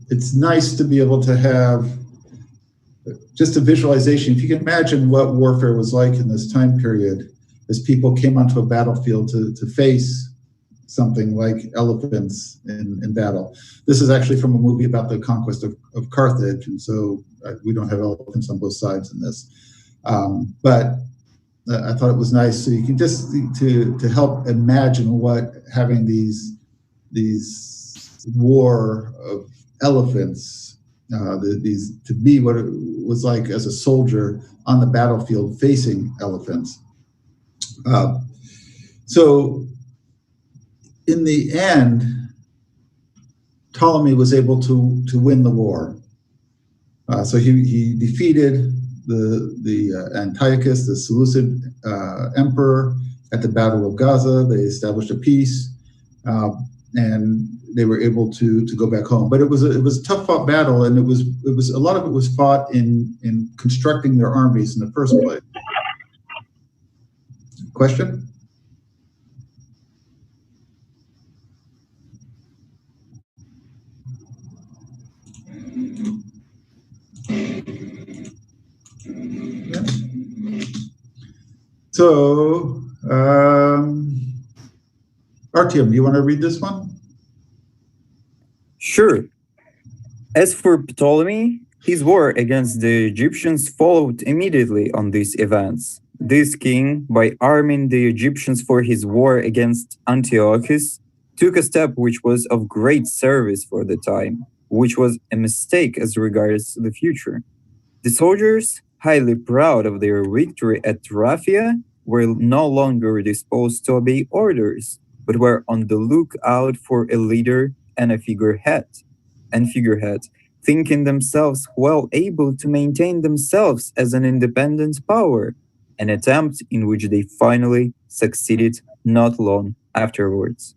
It's nice to be able to have just a visualization. If you can imagine what warfare was like in this time period, as people came onto a battlefield to face something like elephants in battle. This is actually from a movie about the conquest of Carthage, and so we don't have elephants on both sides in this. But I thought it was nice, so you can just to help imagine what having these war of elephants, to be what it was like as a soldier on the battlefield facing elephants. So in the end, Ptolemy was able to win the war. So he defeated the Antiochus, the Seleucid emperor, at the Battle of Gaza. They established a peace, and they were able to go back home. But it was a tough fought battle, and it was a lot of it was fought in constructing their armies in the first place. Question? So, Artyom, do you want to read this one? Sure. As for Ptolemy, his war against the Egyptians followed immediately on these events. This king, by arming the Egyptians for his war against Antiochus, took a step which was of great service for the time, which was a mistake as regards the future. The soldiers, highly proud of their victory at Raphia, were no longer disposed to obey orders, but were on the lookout for a leader and a figurehead, thinking themselves well able to maintain themselves as an independent power, an attempt in which they finally succeeded not long afterwards.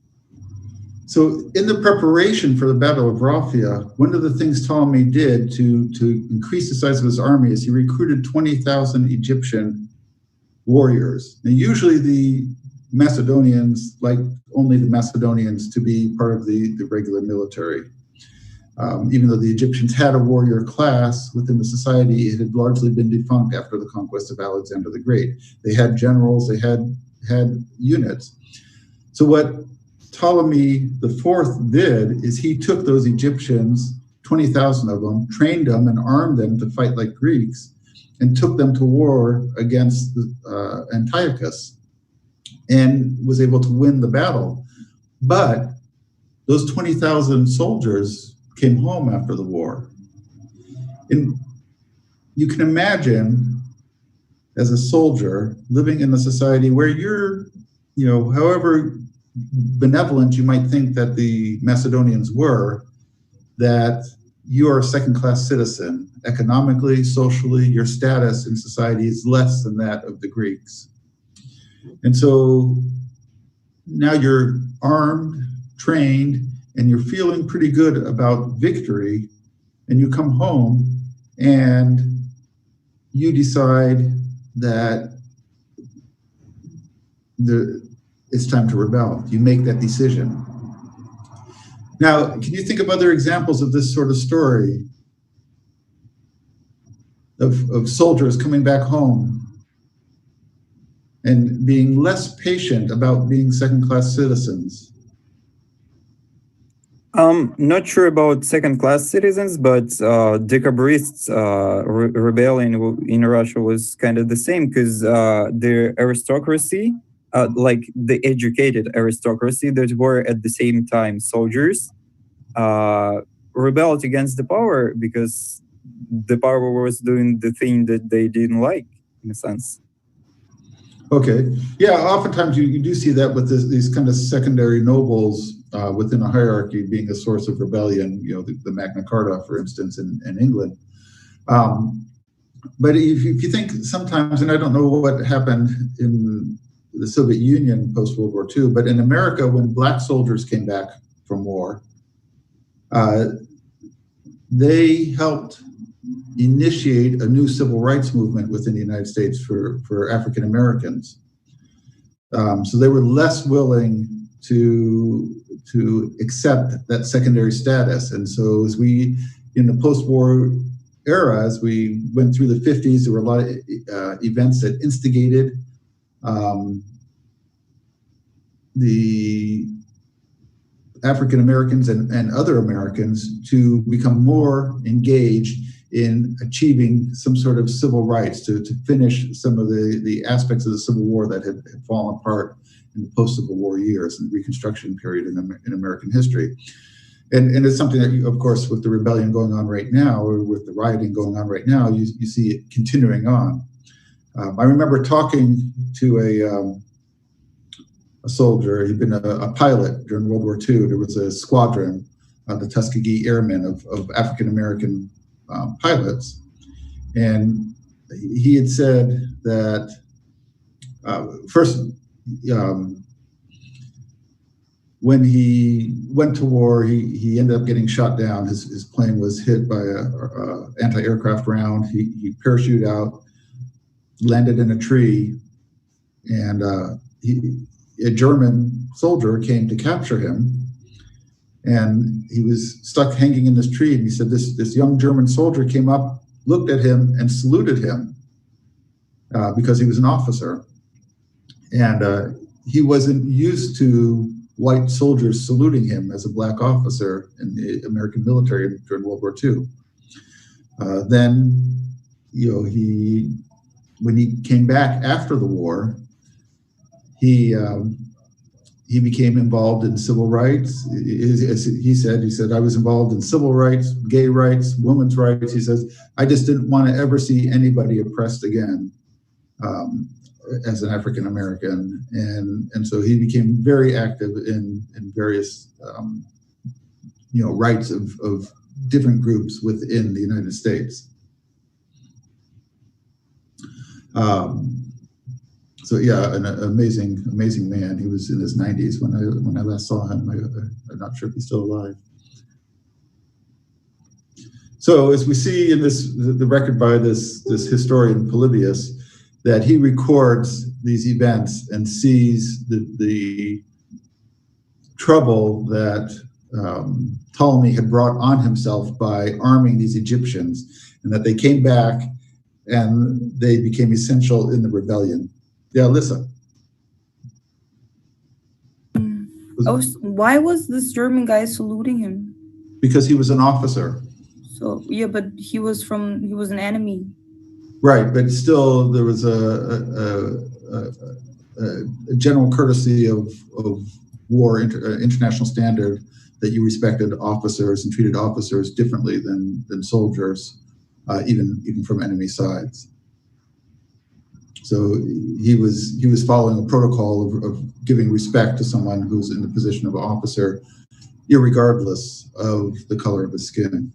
So in the preparation for the Battle of Raphia, one of the things Ptolemy did to increase the size of his army is he recruited 20,000 Egyptian warriors. Now, usually the Macedonians like only the Macedonians to be part of the regular military. Even though the Egyptians had a warrior class within the society, it had largely been defunct after the conquest of Alexander the Great. They had generals, they had units. So what Ptolemy IV did is he took those Egyptians, 20,000 of them, trained them and armed them to fight like Greeks, and took them to war against Antiochus, and was able to win the battle. But those 20,000 soldiers came home after the war. And you can imagine, as a soldier, living in a society where you're, however benevolent you might think that the Macedonians were, that you are a second-class citizen. Economically, socially, your status in society is less than that of the Greeks. And so now you're armed, trained, and you're feeling pretty good about victory, and you come home and you decide that it's time to rebel. You make that decision. Now, can you think of other examples of this sort of story of soldiers coming back home and being less patient about being second-class citizens? Not sure about second-class citizens, but decabrists rebellion in Russia was kind of the same, because the aristocracy, like the educated aristocracy that were at the same time soldiers, rebelled against the power because the power was doing the thing that they didn't like, in a sense. Okay. Yeah, oftentimes you do see that with these kind of secondary nobles within a hierarchy being a source of rebellion, the Magna Carta, for instance, in England. But if you think sometimes, and I don't know what happened in the Soviet Union post-World War II, but in America, when black soldiers came back from war, they helped initiate a new civil rights movement within the United States for African Americans. So they were less willing to accept that secondary status. And so as we, in the post-war era, as we went through the 50s, there were a lot of events that instigated the African Americans and other Americans to become more engaged in achieving some sort of civil rights, to finish some of the aspects of the Civil War that had fallen apart in the post-Civil War years and Reconstruction period in American history. And it's something that, of course, with the rebellion going on right now, or with the rioting going on right now, you see it continuing on. I remember talking to a soldier. He'd been a pilot during World War II. There was a squadron, the Tuskegee Airmen of African-American pilots. And he had said that first, when he went to war, he ended up getting shot down. His plane was hit by an anti-aircraft round. He parachuted out, landed in a tree, and a German soldier came to capture him, and he was stuck hanging in this tree. And he said this young German soldier came up, looked at him, and saluted him because he was an officer. And he wasn't used to white soldiers saluting him as a black officer in the American military during World War II. Then, when he came back after the war, he became involved in civil rights. He said, I was involved in civil rights, gay rights, women's rights. He says, I just didn't want to ever see anybody oppressed again as an African American. And so he became very active in various, rights of different groups within the United States. So yeah, an amazing man. He was in his 90s when I last saw him. I'm not sure if he's still alive. So as we see in the record by this historian Polybius, that he records these events and sees the trouble that Ptolemy had brought on himself by arming these Egyptians, and that they came back and they became essential in the rebellion. Yeah, listen. Why was this German guy saluting him? Because he was an officer. So yeah, but he was an enemy. Right, but still there was a general courtesy of war, international standard, that you respected officers and treated officers differently than soldiers, even from enemy sides. So he was following a protocol of giving respect to someone who's in the position of an officer, irregardless of the color of his skin.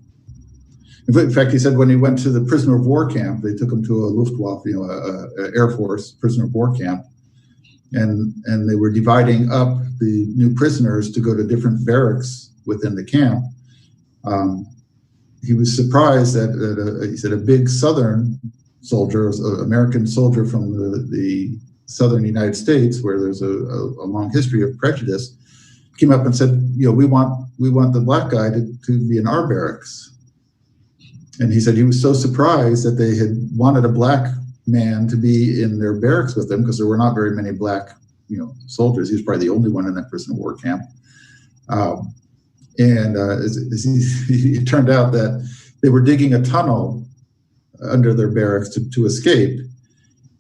In fact, he said when he went to the prisoner of war camp, they took him to a Luftwaffe, a Air Force prisoner of war camp, and they were dividing up the new prisoners to go to different barracks within the camp. He was surprised that he said a big Southern soldier, American soldier from the Southern United States, where there's a long history of prejudice, came up and said, we want the black guy to be in our barracks. And he said he was so surprised that they had wanted a black man to be in their barracks with them, because there were not very many black, soldiers. He was probably the only one in that prisoner of war camp. It turned out that they were digging a tunnel under their barracks to escape.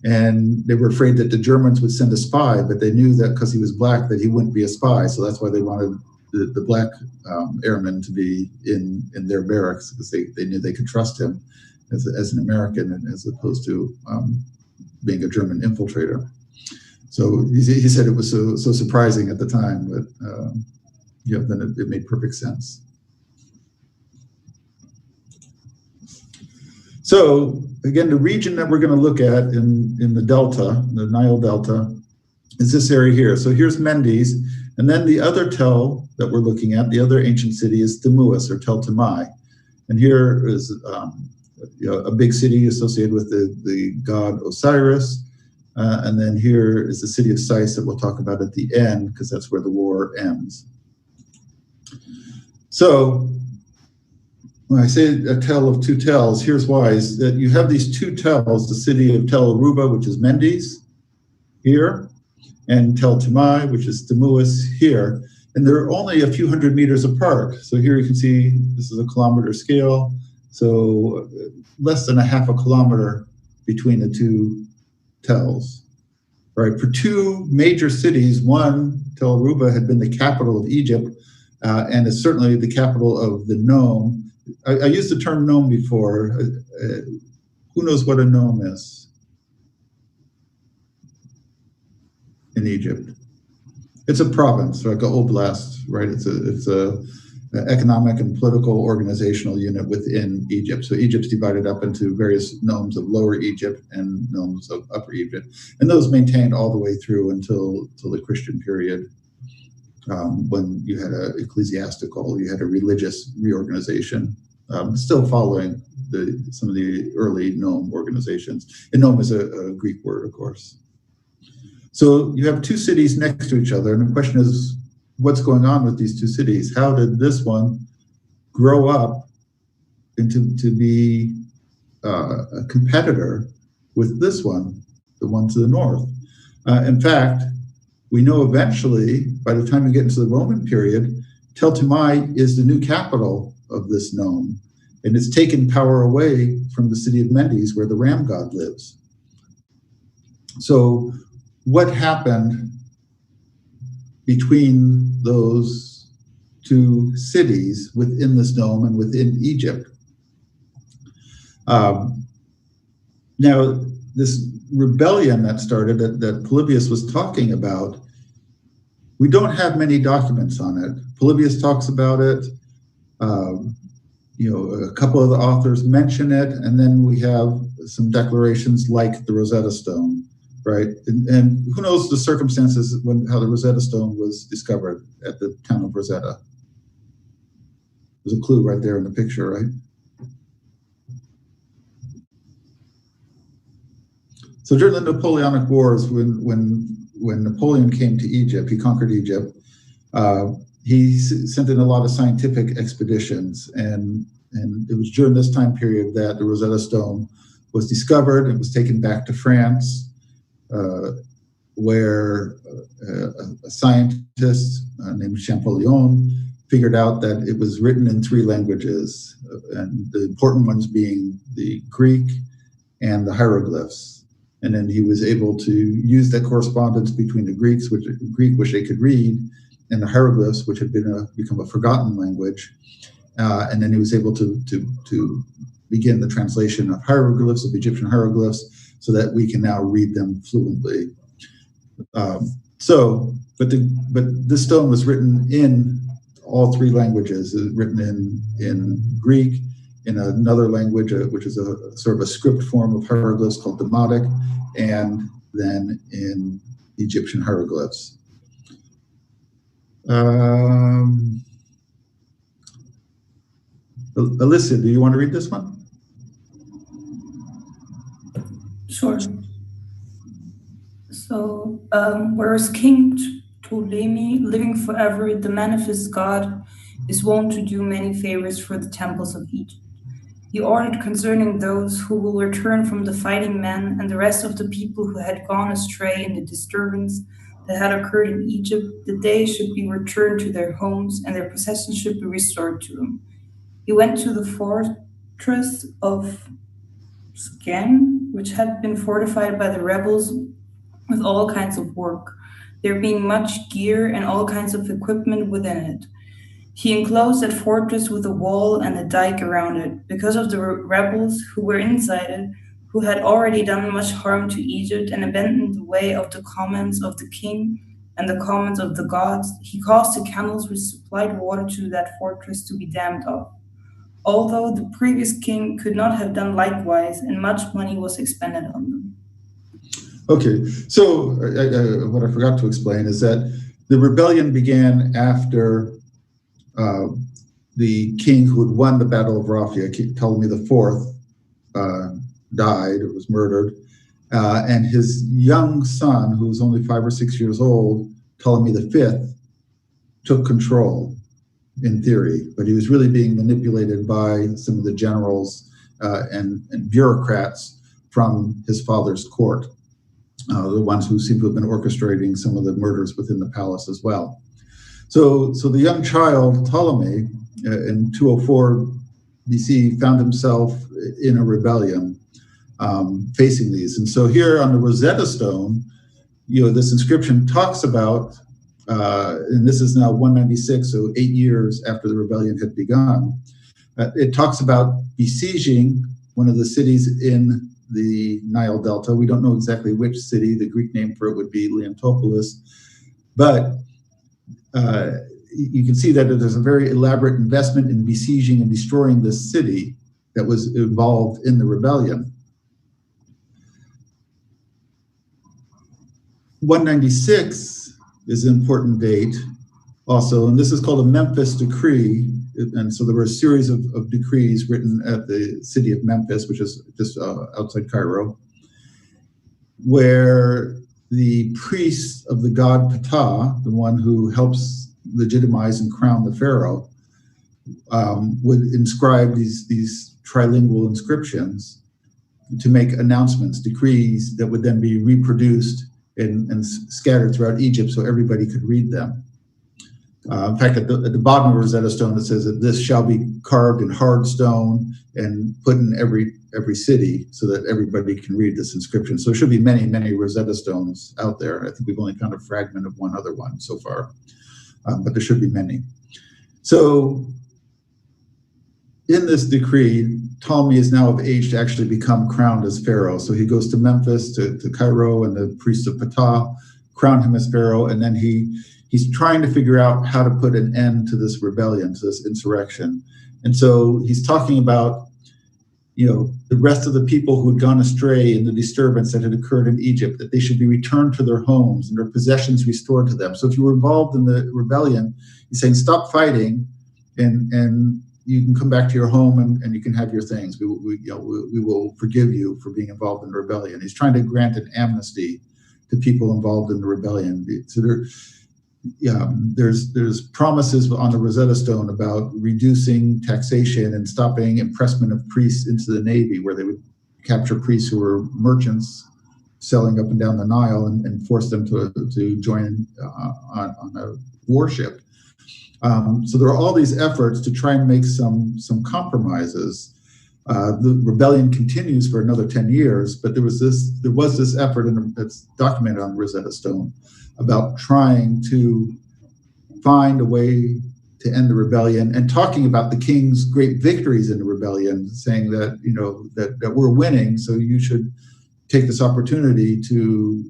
And they were afraid that the Germans would send a spy, but they knew that because he was black that he wouldn't be a spy. So that's why they wanted the black airmen to be in their barracks, because they knew they could trust him as an American, as opposed to being a German infiltrator. So he said it was so surprising at the time, but then it made perfect sense. So again, the region that we're going to look at in the Delta, the Nile Delta, is this area here. So here's Mendes, and then the other Tel that we're looking at, the other ancient city, is Tmuz, or Tel Tamai. And here is a big city associated with the god Osiris. And then here is the city of Sais that we'll talk about at the end, because that's where the war ends. So when I say a tell of two tells, here's why, is that you have these two tells, the city of Tel Aruba, which is Mendes here, and Tel Tamai, which is Tmuz here. And they're only a few hundred meters apart. So here you can see this is a kilometer scale. So less than a half a kilometer between the two tells. Right? For two major cities, one, Tel Aruba, had been the capital of Egypt, and is certainly the capital of the nome. I used the term nome before. Who knows what a nome is in Egypt? It's a province, like an oblast, right? It's a economic and political organizational unit within Egypt. So Egypt's divided up into various nomes of Lower Egypt and nomes of Upper Egypt, and those maintained all the way through until the Christian period, when you had you had a religious reorganization, still following some of the early nome organizations. And nome is a Greek word, of course. So you have two cities next to each other, and the question is, what's going on with these two cities? How did this one grow up to be a competitor with this one, the one to the north? In fact, we know eventually, by the time we get into the Roman period, Tel Tamai is the new capital of this nome, and it's taken power away from the city of Mendes, where the ram god lives. So what happened between those two cities within this nome and within Egypt? Now, this rebellion that started, that Polybius was talking about, we don't have many documents on it. Polybius talks about it. A couple of the authors mention it, and then we have some declarations like the Rosetta Stone, right? And who knows the circumstances how the Rosetta Stone was discovered at the town of Rosetta? There's a clue right there in the picture, right? So during the Napoleonic Wars, when Napoleon came to Egypt, he conquered Egypt. He sent in a lot of scientific expeditions, and it was during this time period that the Rosetta Stone was discovered. It was taken back to France, where a scientist named Champollion figured out that it was written in 3 languages, and the important ones being the Greek and the hieroglyphs. And then he was able to use that correspondence between the Greek, which they could read, and the hieroglyphs, which had become a forgotten language. And then he was able to begin the translation of hieroglyphs, of Egyptian hieroglyphs, so that we can now read them fluently. But this stone was written in all 3 languages. It was written in Greek, in another language, which is a sort of a script form of hieroglyphs called Demotic, and then in Egyptian hieroglyphs. Alyssa, do you want to read this one? Sure. So, whereas King Ptolemy, living forever, the manifest god, is wont to do many favors for the temples of Egypt. He ordered concerning those who will return from the fighting men and the rest of the people who had gone astray in the disturbance that had occurred in Egypt, that they should be returned to their homes and their possessions should be restored to them. He went to the fortress of Scan, which had been fortified by the rebels with all kinds of work, there being much gear and all kinds of equipment within it. He enclosed that fortress with a wall and a dike around it, because of the rebels who were inside it, who had already done much harm to Egypt and abandoned the way of the commands of the king and the commands of the gods. He caused the canals which supplied water to that fortress to be dammed up, although the previous king could not have done likewise, and much money was expended on them. Okay, so what I forgot to explain is that the rebellion began after the king who had won the Battle of Raphia, Ptolemy IV, died or was murdered, and his young son, who was only 5 or 6 years old, Ptolemy V, took control in theory, but he was really being manipulated by some of the generals and bureaucrats from his father's court, the ones who seem to have been orchestrating some of the murders within the palace as well. So the young child, Ptolemy, in 204 BC, found himself in a rebellion, facing these. And so here on the Rosetta Stone, this inscription talks about, and this is now 196, so 8 years after the rebellion had begun, it talks about besieging one of the cities in the Nile Delta. We don't know exactly which city. The Greek name for it would be Leontopolis, but you can see that there's a very elaborate investment in besieging and destroying this city that was involved in the rebellion. 196 is an important date also, and this is called a Memphis Decree. And so there were a series of decrees written at the city of Memphis, which is just outside Cairo, where the priest of the god Ptah, the one who helps legitimize and crown the pharaoh, would inscribe these trilingual inscriptions to make announcements, decrees that would then be reproduced and scattered throughout Egypt so everybody could read them. In fact, at the bottom of Rosetta Stone, it says that this shall be carved in hard stone and put in every city so that everybody can read this inscription. So there should be many, many Rosetta Stones out there. I think we've only found a fragment of one other one so far, but there should be many. So in this decree, Ptolemy is now of age to actually become crowned as pharaoh. So he goes to Memphis, to Cairo, and the priests of Ptah crown him as pharaoh, and then he's trying to figure out how to put an end to this rebellion, to this insurrection. And so he's talking about the rest of the people who had gone astray in the disturbance that had occurred in Egypt, that they should be returned to their homes and their possessions restored to them. So if you were involved in the rebellion, he's saying, stop fighting, and you can come back to your home and you can have your things. We will forgive you for being involved in the rebellion. He's trying to grant an amnesty to people involved in the rebellion. So there's promises on the Rosetta Stone about reducing taxation and stopping impressment of priests into the Navy, where they would capture priests who were merchants selling up and down the Nile and force them to join on a warship. So there are all these efforts to try and make some compromises. The rebellion continues for another 10 years, but there was this effort, and it's documented on the Rosetta Stone, about trying to find a way to end the rebellion and talking about the king's great victories in the rebellion, saying that that we're winning, so you should take this opportunity to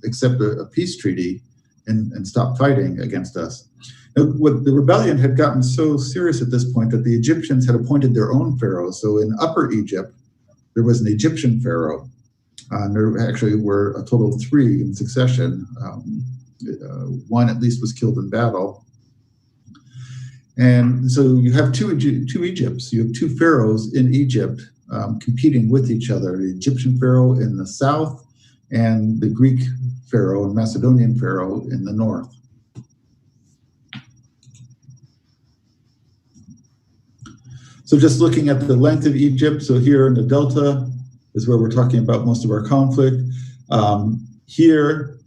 accept a peace treaty and stop fighting against us. Now, the rebellion had gotten so serious at this point that the Egyptians had appointed their own pharaoh. So in Upper Egypt, there was an Egyptian pharaoh. There actually were a total of 3 in succession. One at least was killed in battle. And so you have two Egypts. You have 2 pharaohs in Egypt competing with each other, the Egyptian pharaoh in the south and the Greek pharaoh and Macedonian pharaoh in the north. So just looking at the length of Egypt, so here in the Delta is where we're talking about most of our conflict. Here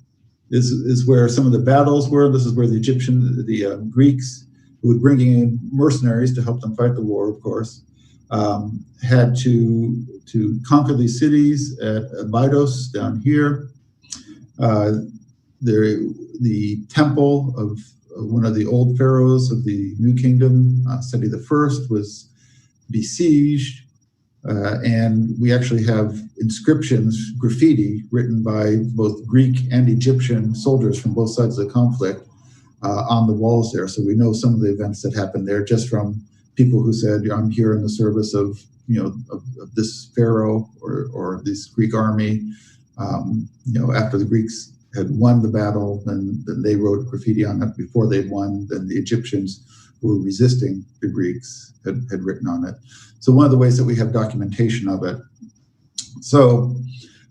is where some of the battles were. This is where the Greeks, who were bringing in mercenaries to help them fight the war, of course, had to conquer these cities at Abydos down here. The temple of one of the old pharaohs of the New Kingdom, Seti I, was besieged, and we actually have inscriptions, graffiti, written by both Greek and Egyptian soldiers from both sides of the conflict on the walls there. So we know some of the events that happened there just from people who said, I'm here in the service of this pharaoh or this Greek army. After the Greeks had won the battle, then they wrote graffiti on it. Before they won, then the Egyptians who were resisting the Greeks had written on it. So one of the ways that we have documentation of it. So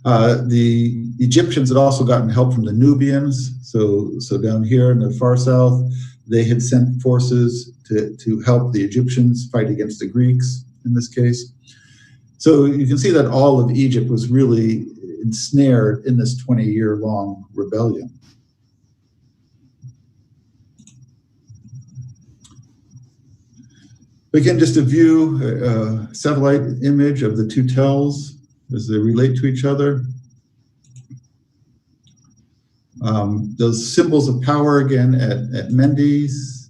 the Egyptians had also gotten help from the Nubians. So down here in the far south, they had sent forces to help the Egyptians fight against the Greeks in this case. So you can see that all of Egypt was really ensnared in this 20-year-long rebellion. Again, just a view, satellite image of the 2 tells as they relate to each other. Those symbols of power again at Mendy's.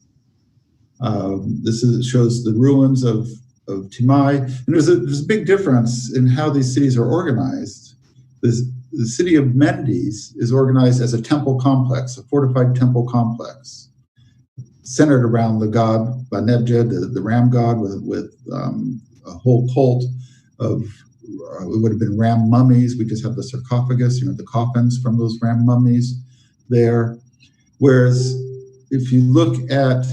This shows the ruins of Timai. And there's a big difference in how these cities are organized. The city of Mendy's is organized as a temple complex, a fortified temple complex, centered around the god Banebja, the ram god, with a whole cult of it would have been ram mummies. We just have the sarcophagus, the coffins from those ram mummies there. Whereas if you look at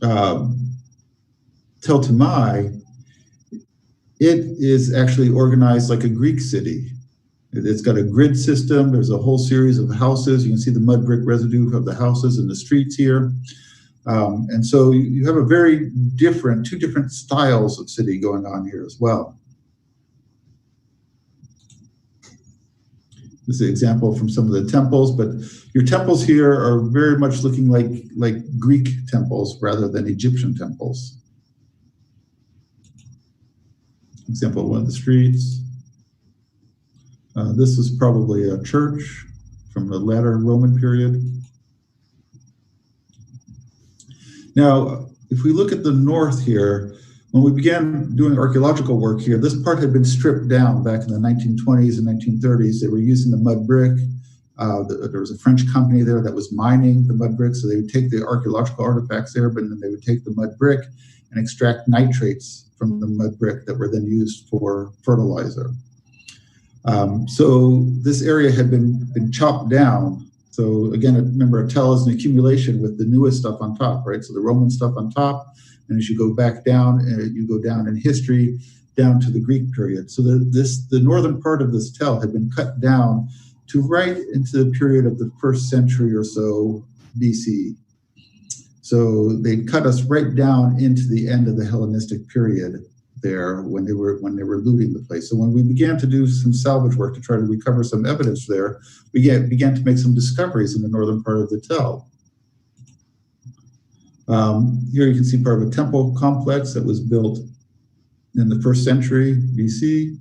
Tel Tamai, it is actually organized like a Greek city. It's got a grid system. There's a whole series of houses. You can see the mud brick residue of the houses in the streets here. And so you have two different styles of city going on here as well. This is an example from some of the temples, but your temples here are very much looking like Greek temples rather than Egyptian temples. Example of one of the streets. This is probably a church from the latter Roman period. Now, if we look at the north here, when we began doing archaeological work here, this part had been stripped down back in the 1920s and 1930s. They were using the mud brick. There was a French company there that was mining the mud brick, so they would take the archaeological artifacts there, but then they would take the mud brick and extract nitrates from the mud brick that were then used for fertilizer. So this area had been chopped down. So again, remember, a tell is an accumulation with the newest stuff on top, right? So the Roman stuff on top, and as you go back down, you go down in history, down to the Greek period. So the northern part of this tell had been cut down to right into the period of the 1st century or so BC. So they'd cut us right down into the end of the Hellenistic period there when they were looting the place. So when we began to do some salvage work to try to recover some evidence there, we began to make some discoveries in the northern part of the tell. Here you can see part of a temple complex that was built in the 1st century BC.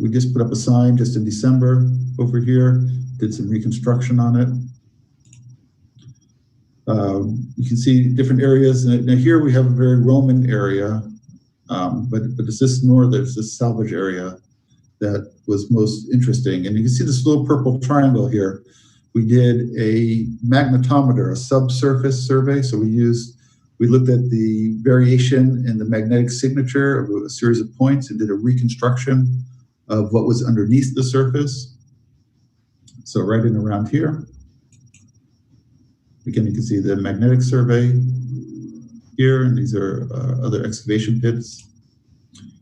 We just put up a sign just in December over here, did some reconstruction on it. You can see different areas. Now here we have a very Roman area, but it's this there's this salvage area that was most interesting. And you can see this little purple triangle here. We did a magnetometer, a subsurface survey. So we looked at the variation in the magnetic signature of a series of points and did a reconstruction of what was underneath the surface. So right in around here. Again, you can see the magnetic survey here, and these are other excavation pits.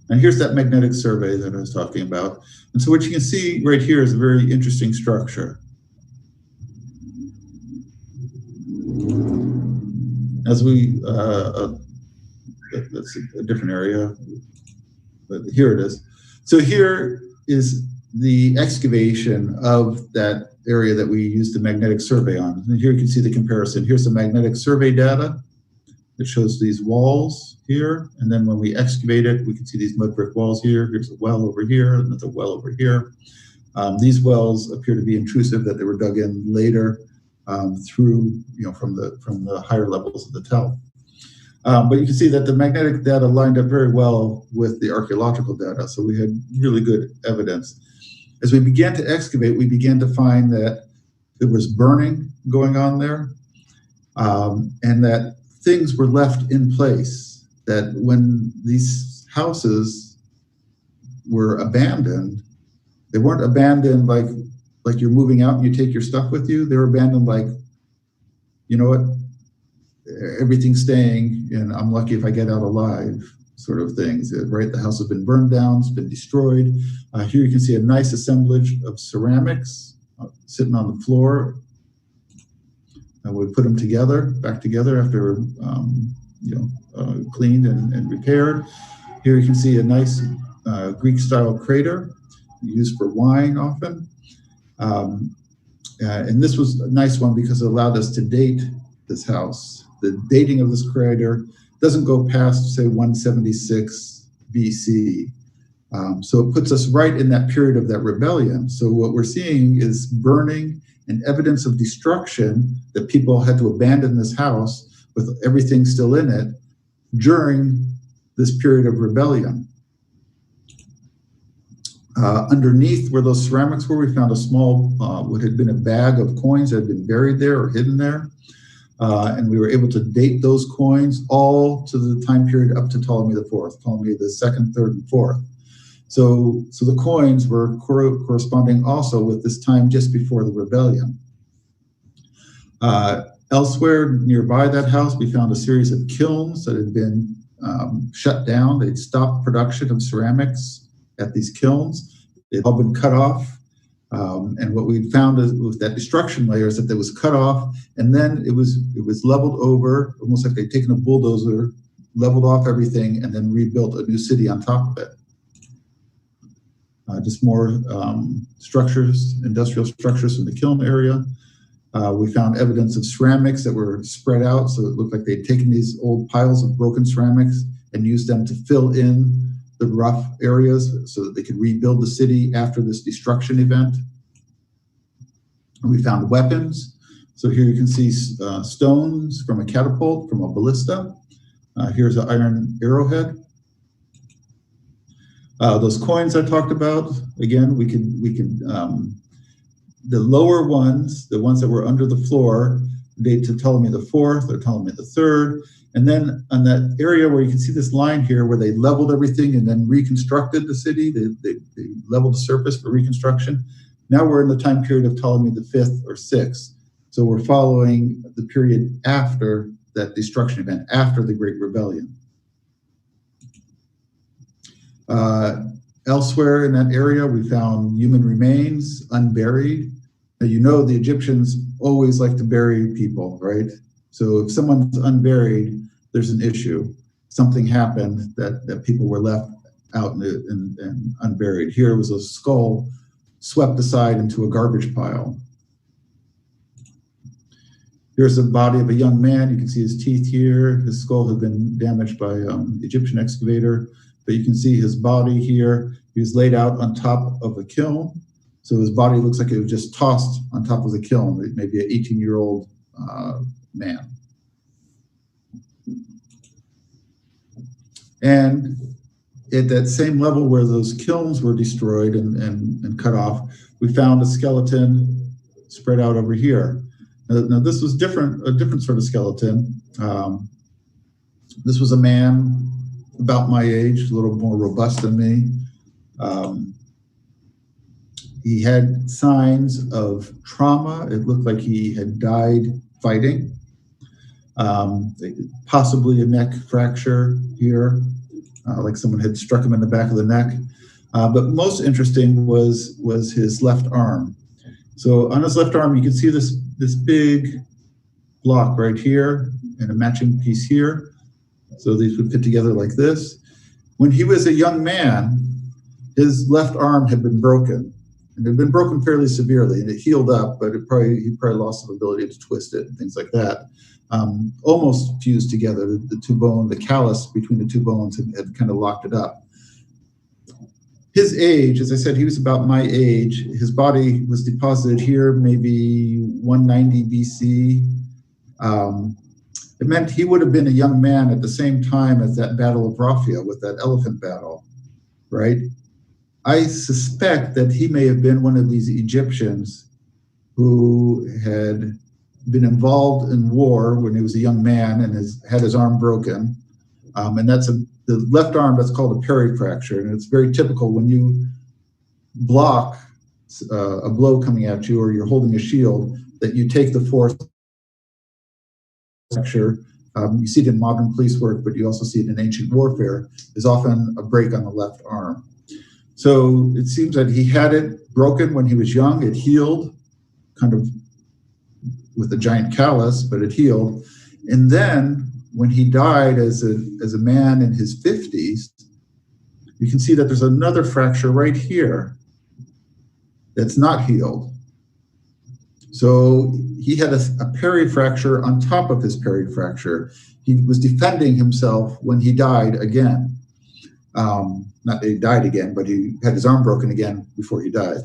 And here's that magnetic survey that I was talking about. And so what you can see right here is a very interesting structure. As that's a different area, but here it is. So here is the excavation of that area that we used the magnetic survey on. And here you can see the comparison. Here's the magnetic survey data that shows these walls here. And then when we excavate it, we can see these mud brick walls here. Here's a well over here, another well over here. These wells appear to be intrusive, that they were dug in later through, from the higher levels of the tell. But you can see that the magnetic data lined up very well with the archaeological data. So we had really good evidence. As we began to excavate, we began to find that there was burning going on there, and that things were left in place, that when these houses were abandoned, they weren't abandoned like you're moving out and you take your stuff with you. They were abandoned like, you know what, everything's staying and I'm lucky if I get out alive, sort of things, right? The house has been burned down, it's been destroyed. Here you can see a nice assemblage of ceramics sitting on the floor. And we put them back together after, cleaned and repaired. Here you can see a nice Greek-style crater used for wine often. And this was a nice one because it allowed us to date this house. The dating of this crater doesn't go past, say, 176 BC. So it puts us right in that period of that rebellion. So what we're seeing is burning and evidence of destruction, that people had to abandon this house with everything still in it during this period of rebellion. Underneath where those ceramics were, we found a small, what had been a bag of coins that had been buried there or hidden there. And we were able to date those coins all to the time period up to Ptolemy IV, Ptolemy the 2nd, 3rd, and 4th. So the coins were corresponding also with this time just before the rebellion. Elsewhere nearby that house, we found a series of kilns that had been shut down. They'd stopped production of ceramics at these kilns. They'd all been cut off. And what we found is with that destruction layer is that it was cut off, and then it was leveled over, almost like they'd taken a bulldozer, leveled off everything, and then rebuilt a new city on top of it. Just more structures, industrial structures in the kiln area. We found evidence of ceramics that were spread out, so it looked like they'd taken these old piles of broken ceramics and used them to fill in the rough areas so that they could rebuild the city after this destruction event. And we found weapons. So here you can see stones from a catapult, from a ballista. Here's an iron arrowhead. Those coins I talked about, again, we can the lower ones, the ones that were under the floor, date to Ptolemy IV or Ptolemy III. And then on that area where you can see this line here where they leveled everything and then reconstructed the city, they leveled the surface for reconstruction. Now we're in the time period of Ptolemy the 5th or 6th. So we're following the period after that destruction event, after the Great Rebellion. Elsewhere in that area, we found human remains, unburied. Now, you know the Egyptians always like to bury people, right? So if someone's unburied, there's an issue. Something happened that people were left out and unburied. Here was a skull swept aside into a garbage pile. Here's the body of a young man. You can see his teeth here. His skull had been damaged by Egyptian excavator, but you can see his body here. He was laid out on top of a kiln. So his body looks like it was just tossed on top of the kiln, maybe an 18-year-old man. And at that same level where those kilns were destroyed and cut off, we found a skeleton spread out over here. Now this was a different sort of skeleton. This was a man about my age, a little more robust than me. He had signs of trauma. It looked like he had died fighting. Possibly a neck fracture here, like someone had struck him in the back of the neck. But most interesting was his left arm. So on his left arm, you can see this big block right here and a matching piece here. So these would fit together like this. When he was a young man, his left arm had been broken. And it had been broken fairly severely, and it healed up, but he probably lost some ability to twist it and things like that. Almost fused together. The two bone, the callus between the two bones had kind of locked it up. His age, as I said, he was about my age. His body was deposited here, maybe 190 BC. It meant he would have been a young man at the same time as that Battle of Raphia, with that elephant battle, right? I suspect that he may have been one of these Egyptians who had been involved in war when he was a young man and had his arm broken. And that's the left arm, that's called a perifracture. And it's very typical when you block a blow coming at you or you're holding a shield, that you take the force fracture. You see it in modern police work, but you also see it in ancient warfare, is often a break on the left arm. So it seems that he had it broken when he was young. It healed, kind of with a giant callus, but it healed. And then when he died as a man in his 50s, you can see that there's another fracture right here that's not healed. So he had a perifracture on top of his perifracture. He was defending himself when he died again. Not that he died again, but he had his arm broken again before he died.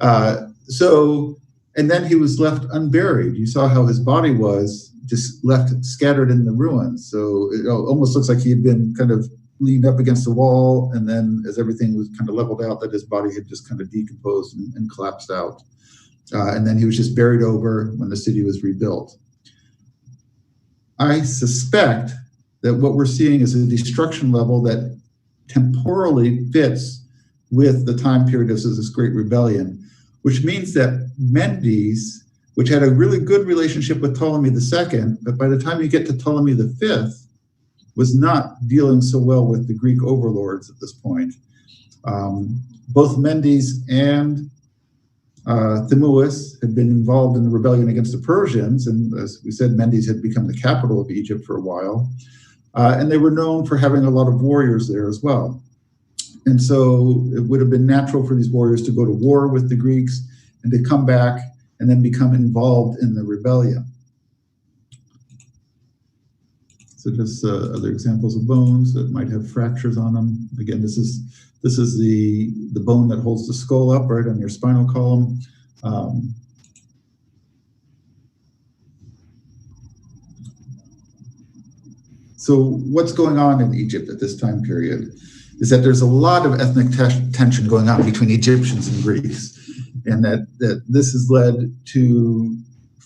And then he was left unburied. You saw how his body was just left scattered in the ruins. So it almost looks like he had been kind of leaned up against the wall, and then as everything was kind of leveled out, that his body had just kind of decomposed and collapsed out. And then he was just buried over when the city was rebuilt. I suspect that what we're seeing is a destruction level that temporally fits with the time period of this Great Rebellion, which means that Mendes, which had a really good relationship with Ptolemy II, but by the time you get to Ptolemy V, was not dealing so well with the Greek overlords at this point. Both Mendes and Thymuis had been involved in the rebellion against the Persians, and as we said, Mendes had become the capital of Egypt for a while. And they were known for having a lot of warriors there as well. And so it would have been natural for these warriors to go to war with the Greeks and to come back and then become involved in the rebellion. So just other examples of bones that might have fractures on them. Again, this is the bone that holds the skull up right on your spinal column. So what's going on in Egypt at this time period is that there's a lot of ethnic tension going on between Egyptians and Greeks, and that this has led to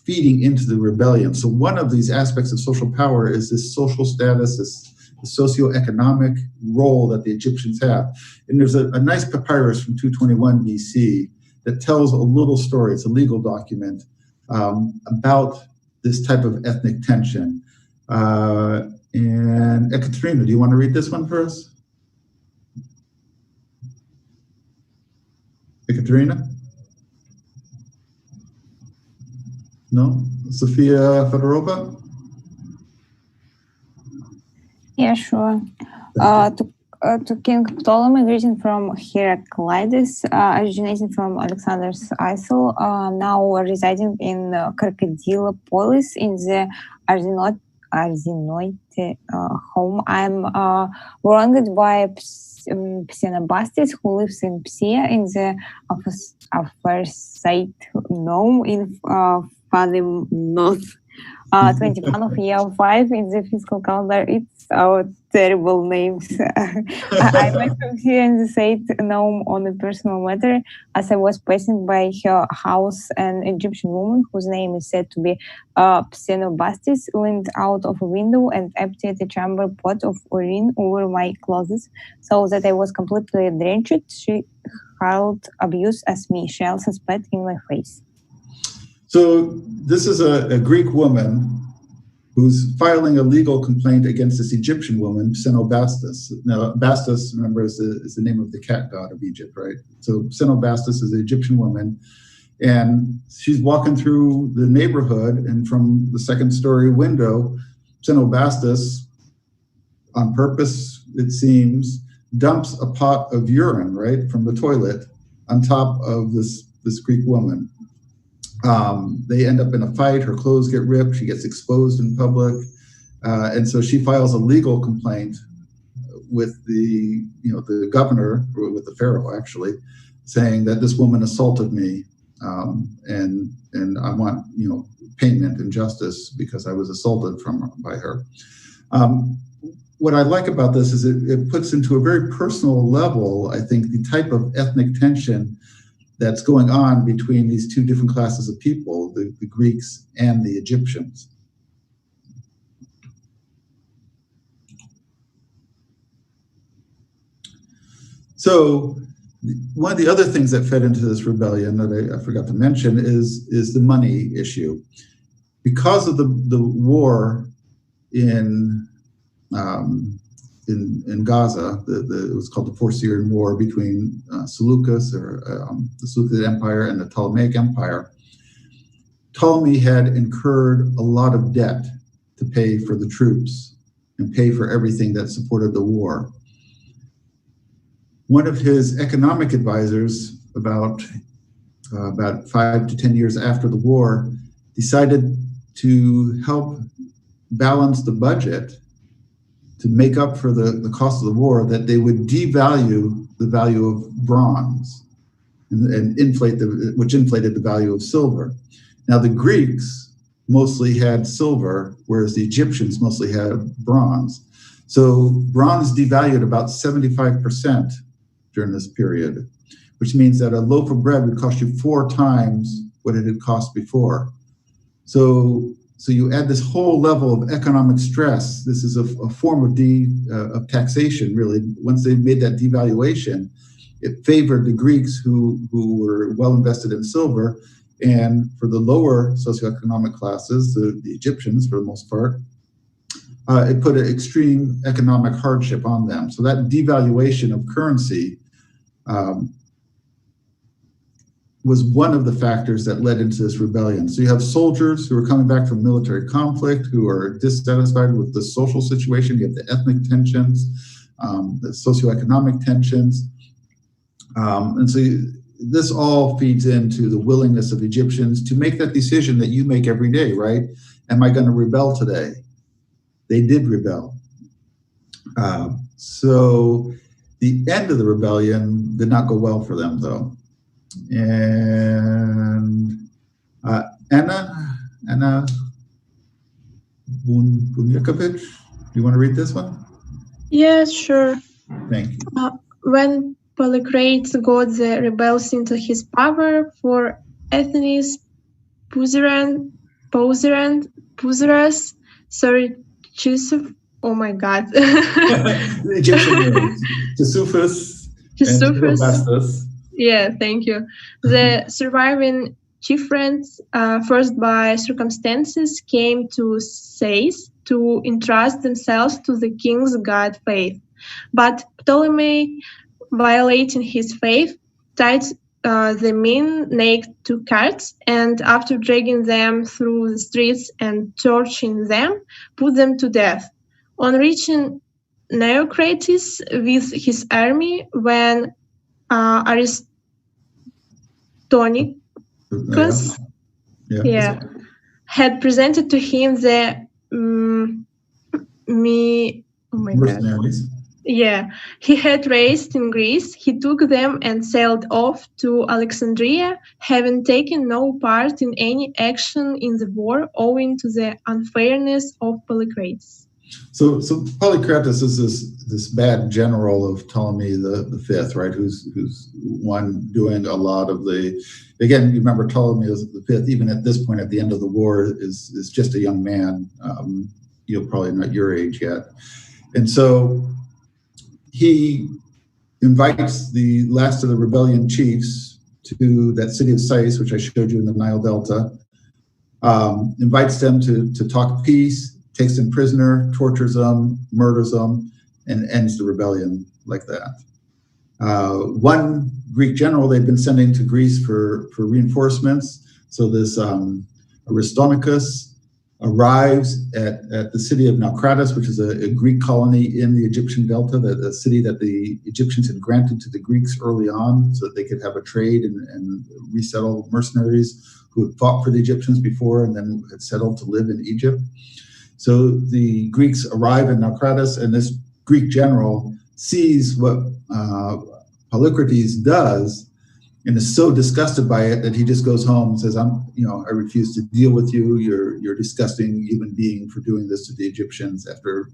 feeding into the rebellion. So one of these aspects of social power is this social status, this socioeconomic role that the Egyptians have. And there's a nice papyrus from 221 BC that tells a little story. It's a legal document about this type of ethnic tension. And Ekaterina, do you want to read this one for us? Ekaterina? No? Sophia Fedorova? Yeah, sure. To King Ptolemy, greeting from Heraclides, originating from Alexander's Isle, now residing in Crocodilopolis in the Arsinoe home. I'm wronged by Xenobastis, who lives in Psia in the Apharsite Nome in Fathom North. 21 of year 5 in the fiscal calendar. It's our terrible names. I met from here in the state Nome on a personal matter as I was passing by her house. An Egyptian woman whose name is said to be Xenobastis leaned out of a window and emptied a chamber pot of urine over my clothes so that I was completely drenched. She hurled abuse at me, shells and spat in my face. So this is a Greek woman who's filing a legal complaint against this Egyptian woman, Xenobastis. Now, Bastis, remember, is the name of the cat god of Egypt, right? So Xenobastis is an Egyptian woman, and she's walking through the neighborhood, and from the second-story window, Xenobastis, on purpose, it seems, dumps a pot of urine, right, from the toilet on top of this Greek woman. They end up in a fight, her clothes get ripped, she gets exposed in public, and so she files a legal complaint with the governor, or with the pharaoh actually, saying that this woman assaulted me, and I want payment and justice because I was assaulted by her. What I like about this is it puts into a very personal level, I think, the type of ethnic tension that's going on between these two different classes of people, the Greeks and the Egyptians. So one of the other things that fed into this rebellion that I forgot to mention is the money issue. Because of the war in Gaza, it was called the 4-Syrian War between Seleucus, or the Seleucid Empire, and the Ptolemaic Empire. Ptolemy had incurred a lot of debt to pay for the troops and pay for everything that supported the war. One of his economic advisors, about 5 to 10 years after the war, decided to help balance the budget to make up for the cost of the war, that they would devalue the value of bronze and which inflated the value of silver. Now the Greeks mostly had silver, whereas the Egyptians mostly had bronze. So bronze devalued about 75% during this period, which means that a loaf of bread would cost you 4 times what it had cost before. So you add this whole level of economic stress. This is a form of taxation, really. Once they made that devaluation, it favored the Greeks who were well invested in silver, and for the lower socioeconomic classes, the Egyptians for the most part, it put an extreme economic hardship on them. So that devaluation of currency was one of the factors that led into this rebellion. So you have soldiers who are coming back from military conflict, who are dissatisfied with the social situation. You have the ethnic tensions, the socioeconomic tensions. And so this all feeds into the willingness of Egyptians to make that decision that you make every day, right? Am I going to rebel today? They did rebel. So the end of the rebellion did not go well for them, though. And Anna Bunjakovic, do you want to read this one? Yes, sure. Thank you. When Polycrates got the rebels into his power, for Athens, Puzerran Puzeras, sorry, Chisuf. Oh my God. The Egyptian names, Sisyphus and Sisyphus. Philobastus. Yeah, thank you. The surviving chieftains, forced by circumstances, came to Sais to entrust themselves to the king's god faith. But Ptolemy, violating his faith, tied the men naked to carts, and after dragging them through the streets and torching them, put them to death. On reaching Neocrates with his army, when Aristonicus had presented to him the mercenaries. Yeah, he had raised in Greece. He took them and sailed off to Alexandria, having taken no part in any action in the war owing to the unfairness of Polycrates. So Polycrates is this bad general of Ptolemy the Fifth, right? Who's one doing a lot of the. Again, you remember Ptolemy was the Fifth. Even at this point, at the end of the war, is just a young man. Probably not your age yet, and so he invites the last of the rebellion chiefs to that city of Sais, which I showed you in the Nile Delta. Invites them to talk peace, takes them prisoner, tortures them, murders them, and ends the rebellion like that. One Greek general they've been sending to Greece for reinforcements. So this Aristonicus arrives at the city of Naucratis, which is a Greek colony in the Egyptian Delta, the city that the Egyptians had granted to the Greeks early on so that they could have a trade and resettle mercenaries who had fought for the Egyptians before and then had settled to live in Egypt. So the Greeks arrive in Naucratis, and this Greek general sees what Polycrates does and is so disgusted by it that he just goes home and says, I refuse to deal with you. You're a disgusting human being for doing this to the Egyptians after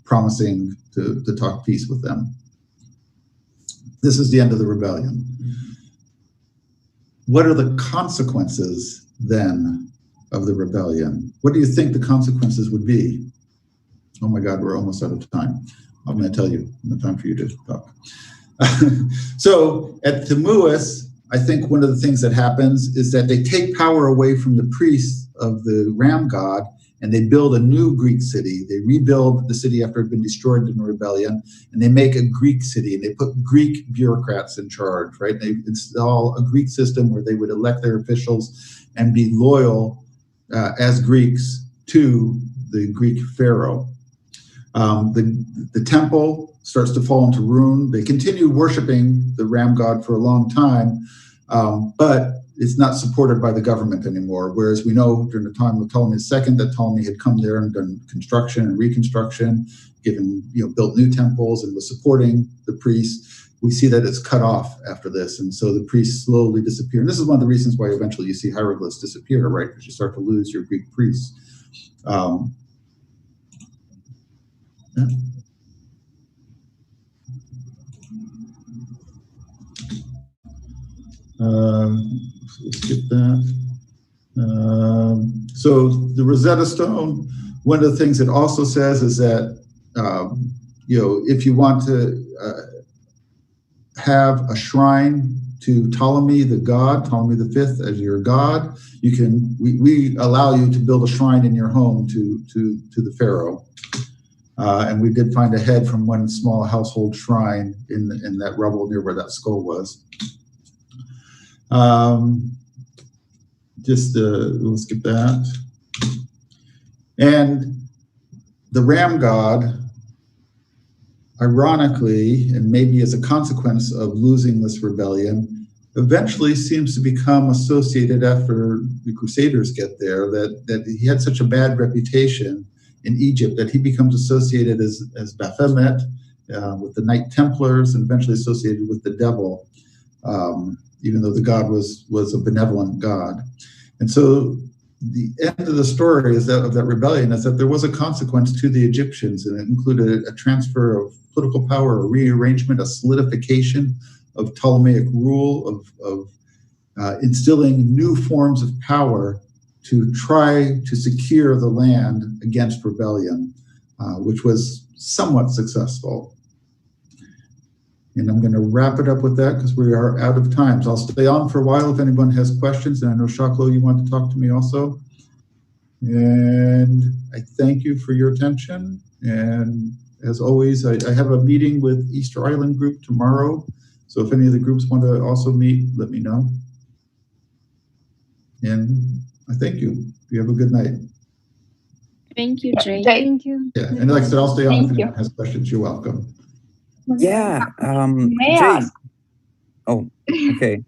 promising to talk peace with them. This is the end of the rebellion. What are the consequences then of the rebellion? What do you think the consequences would be? Oh my God, we're almost out of time. I'm going to tell you, no time for you to talk. So at Timuus, I think one of the things that happens is that they take power away from the priests of the ram god and they build a new Greek city. They rebuild the city after it had been destroyed in a rebellion, and they make a Greek city, and they put Greek bureaucrats in charge, right? They install a Greek system where they would elect their officials and be loyal as Greeks to the Greek pharaoh. The temple starts to fall into ruin. They continue worshiping the ram god for a long time, but it's not supported by the government anymore. Whereas we know during the time of Ptolemy II that Ptolemy had come there and done construction and reconstruction, built new temples and was supporting the priests. We see that it's cut off after this, and so the priests slowly disappear. And this is one of the reasons why eventually you see hieroglyphs disappear, right? Because you start to lose your Greek priests. Skip that. So the Rosetta Stone, one of the things it also says is that if you want to have a shrine to Ptolemy the god, Ptolemy the Fifth as your god, we allow you to build a shrine in your home to the pharaoh. And we did find a head from one small household shrine in that rubble near where that skull was. We'll skip that. And the ram god, ironically, and maybe as a consequence of losing this rebellion, eventually seems to become associated after the Crusaders get there, that he had such a bad reputation in Egypt that he becomes associated as Baphomet with the Knight Templars and eventually associated with the devil, even though the god was a benevolent god. And so the end of the story of that rebellion is that there was a consequence to the Egyptians, and it included a transfer of political power, a rearrangement, a solidification of Ptolemaic rule, of instilling new forms of power to try to secure the land against rebellion, which was somewhat successful. And I'm going to wrap it up with that because we are out of time. So I'll stay on for a while if anyone has questions. And I know, Shaklo, you want to talk to me also. And I thank you for your attention. And as always, I have a meeting with Easter Island group tomorrow. So if any of the groups want to also meet, let me know. And I thank you. You have a good night. Thank you, Jay. Thank you. Yeah, and like I said, I'll stay on if Thank you. anyone has questions. You're welcome. Yeah. May I Jay. ask? Oh, okay.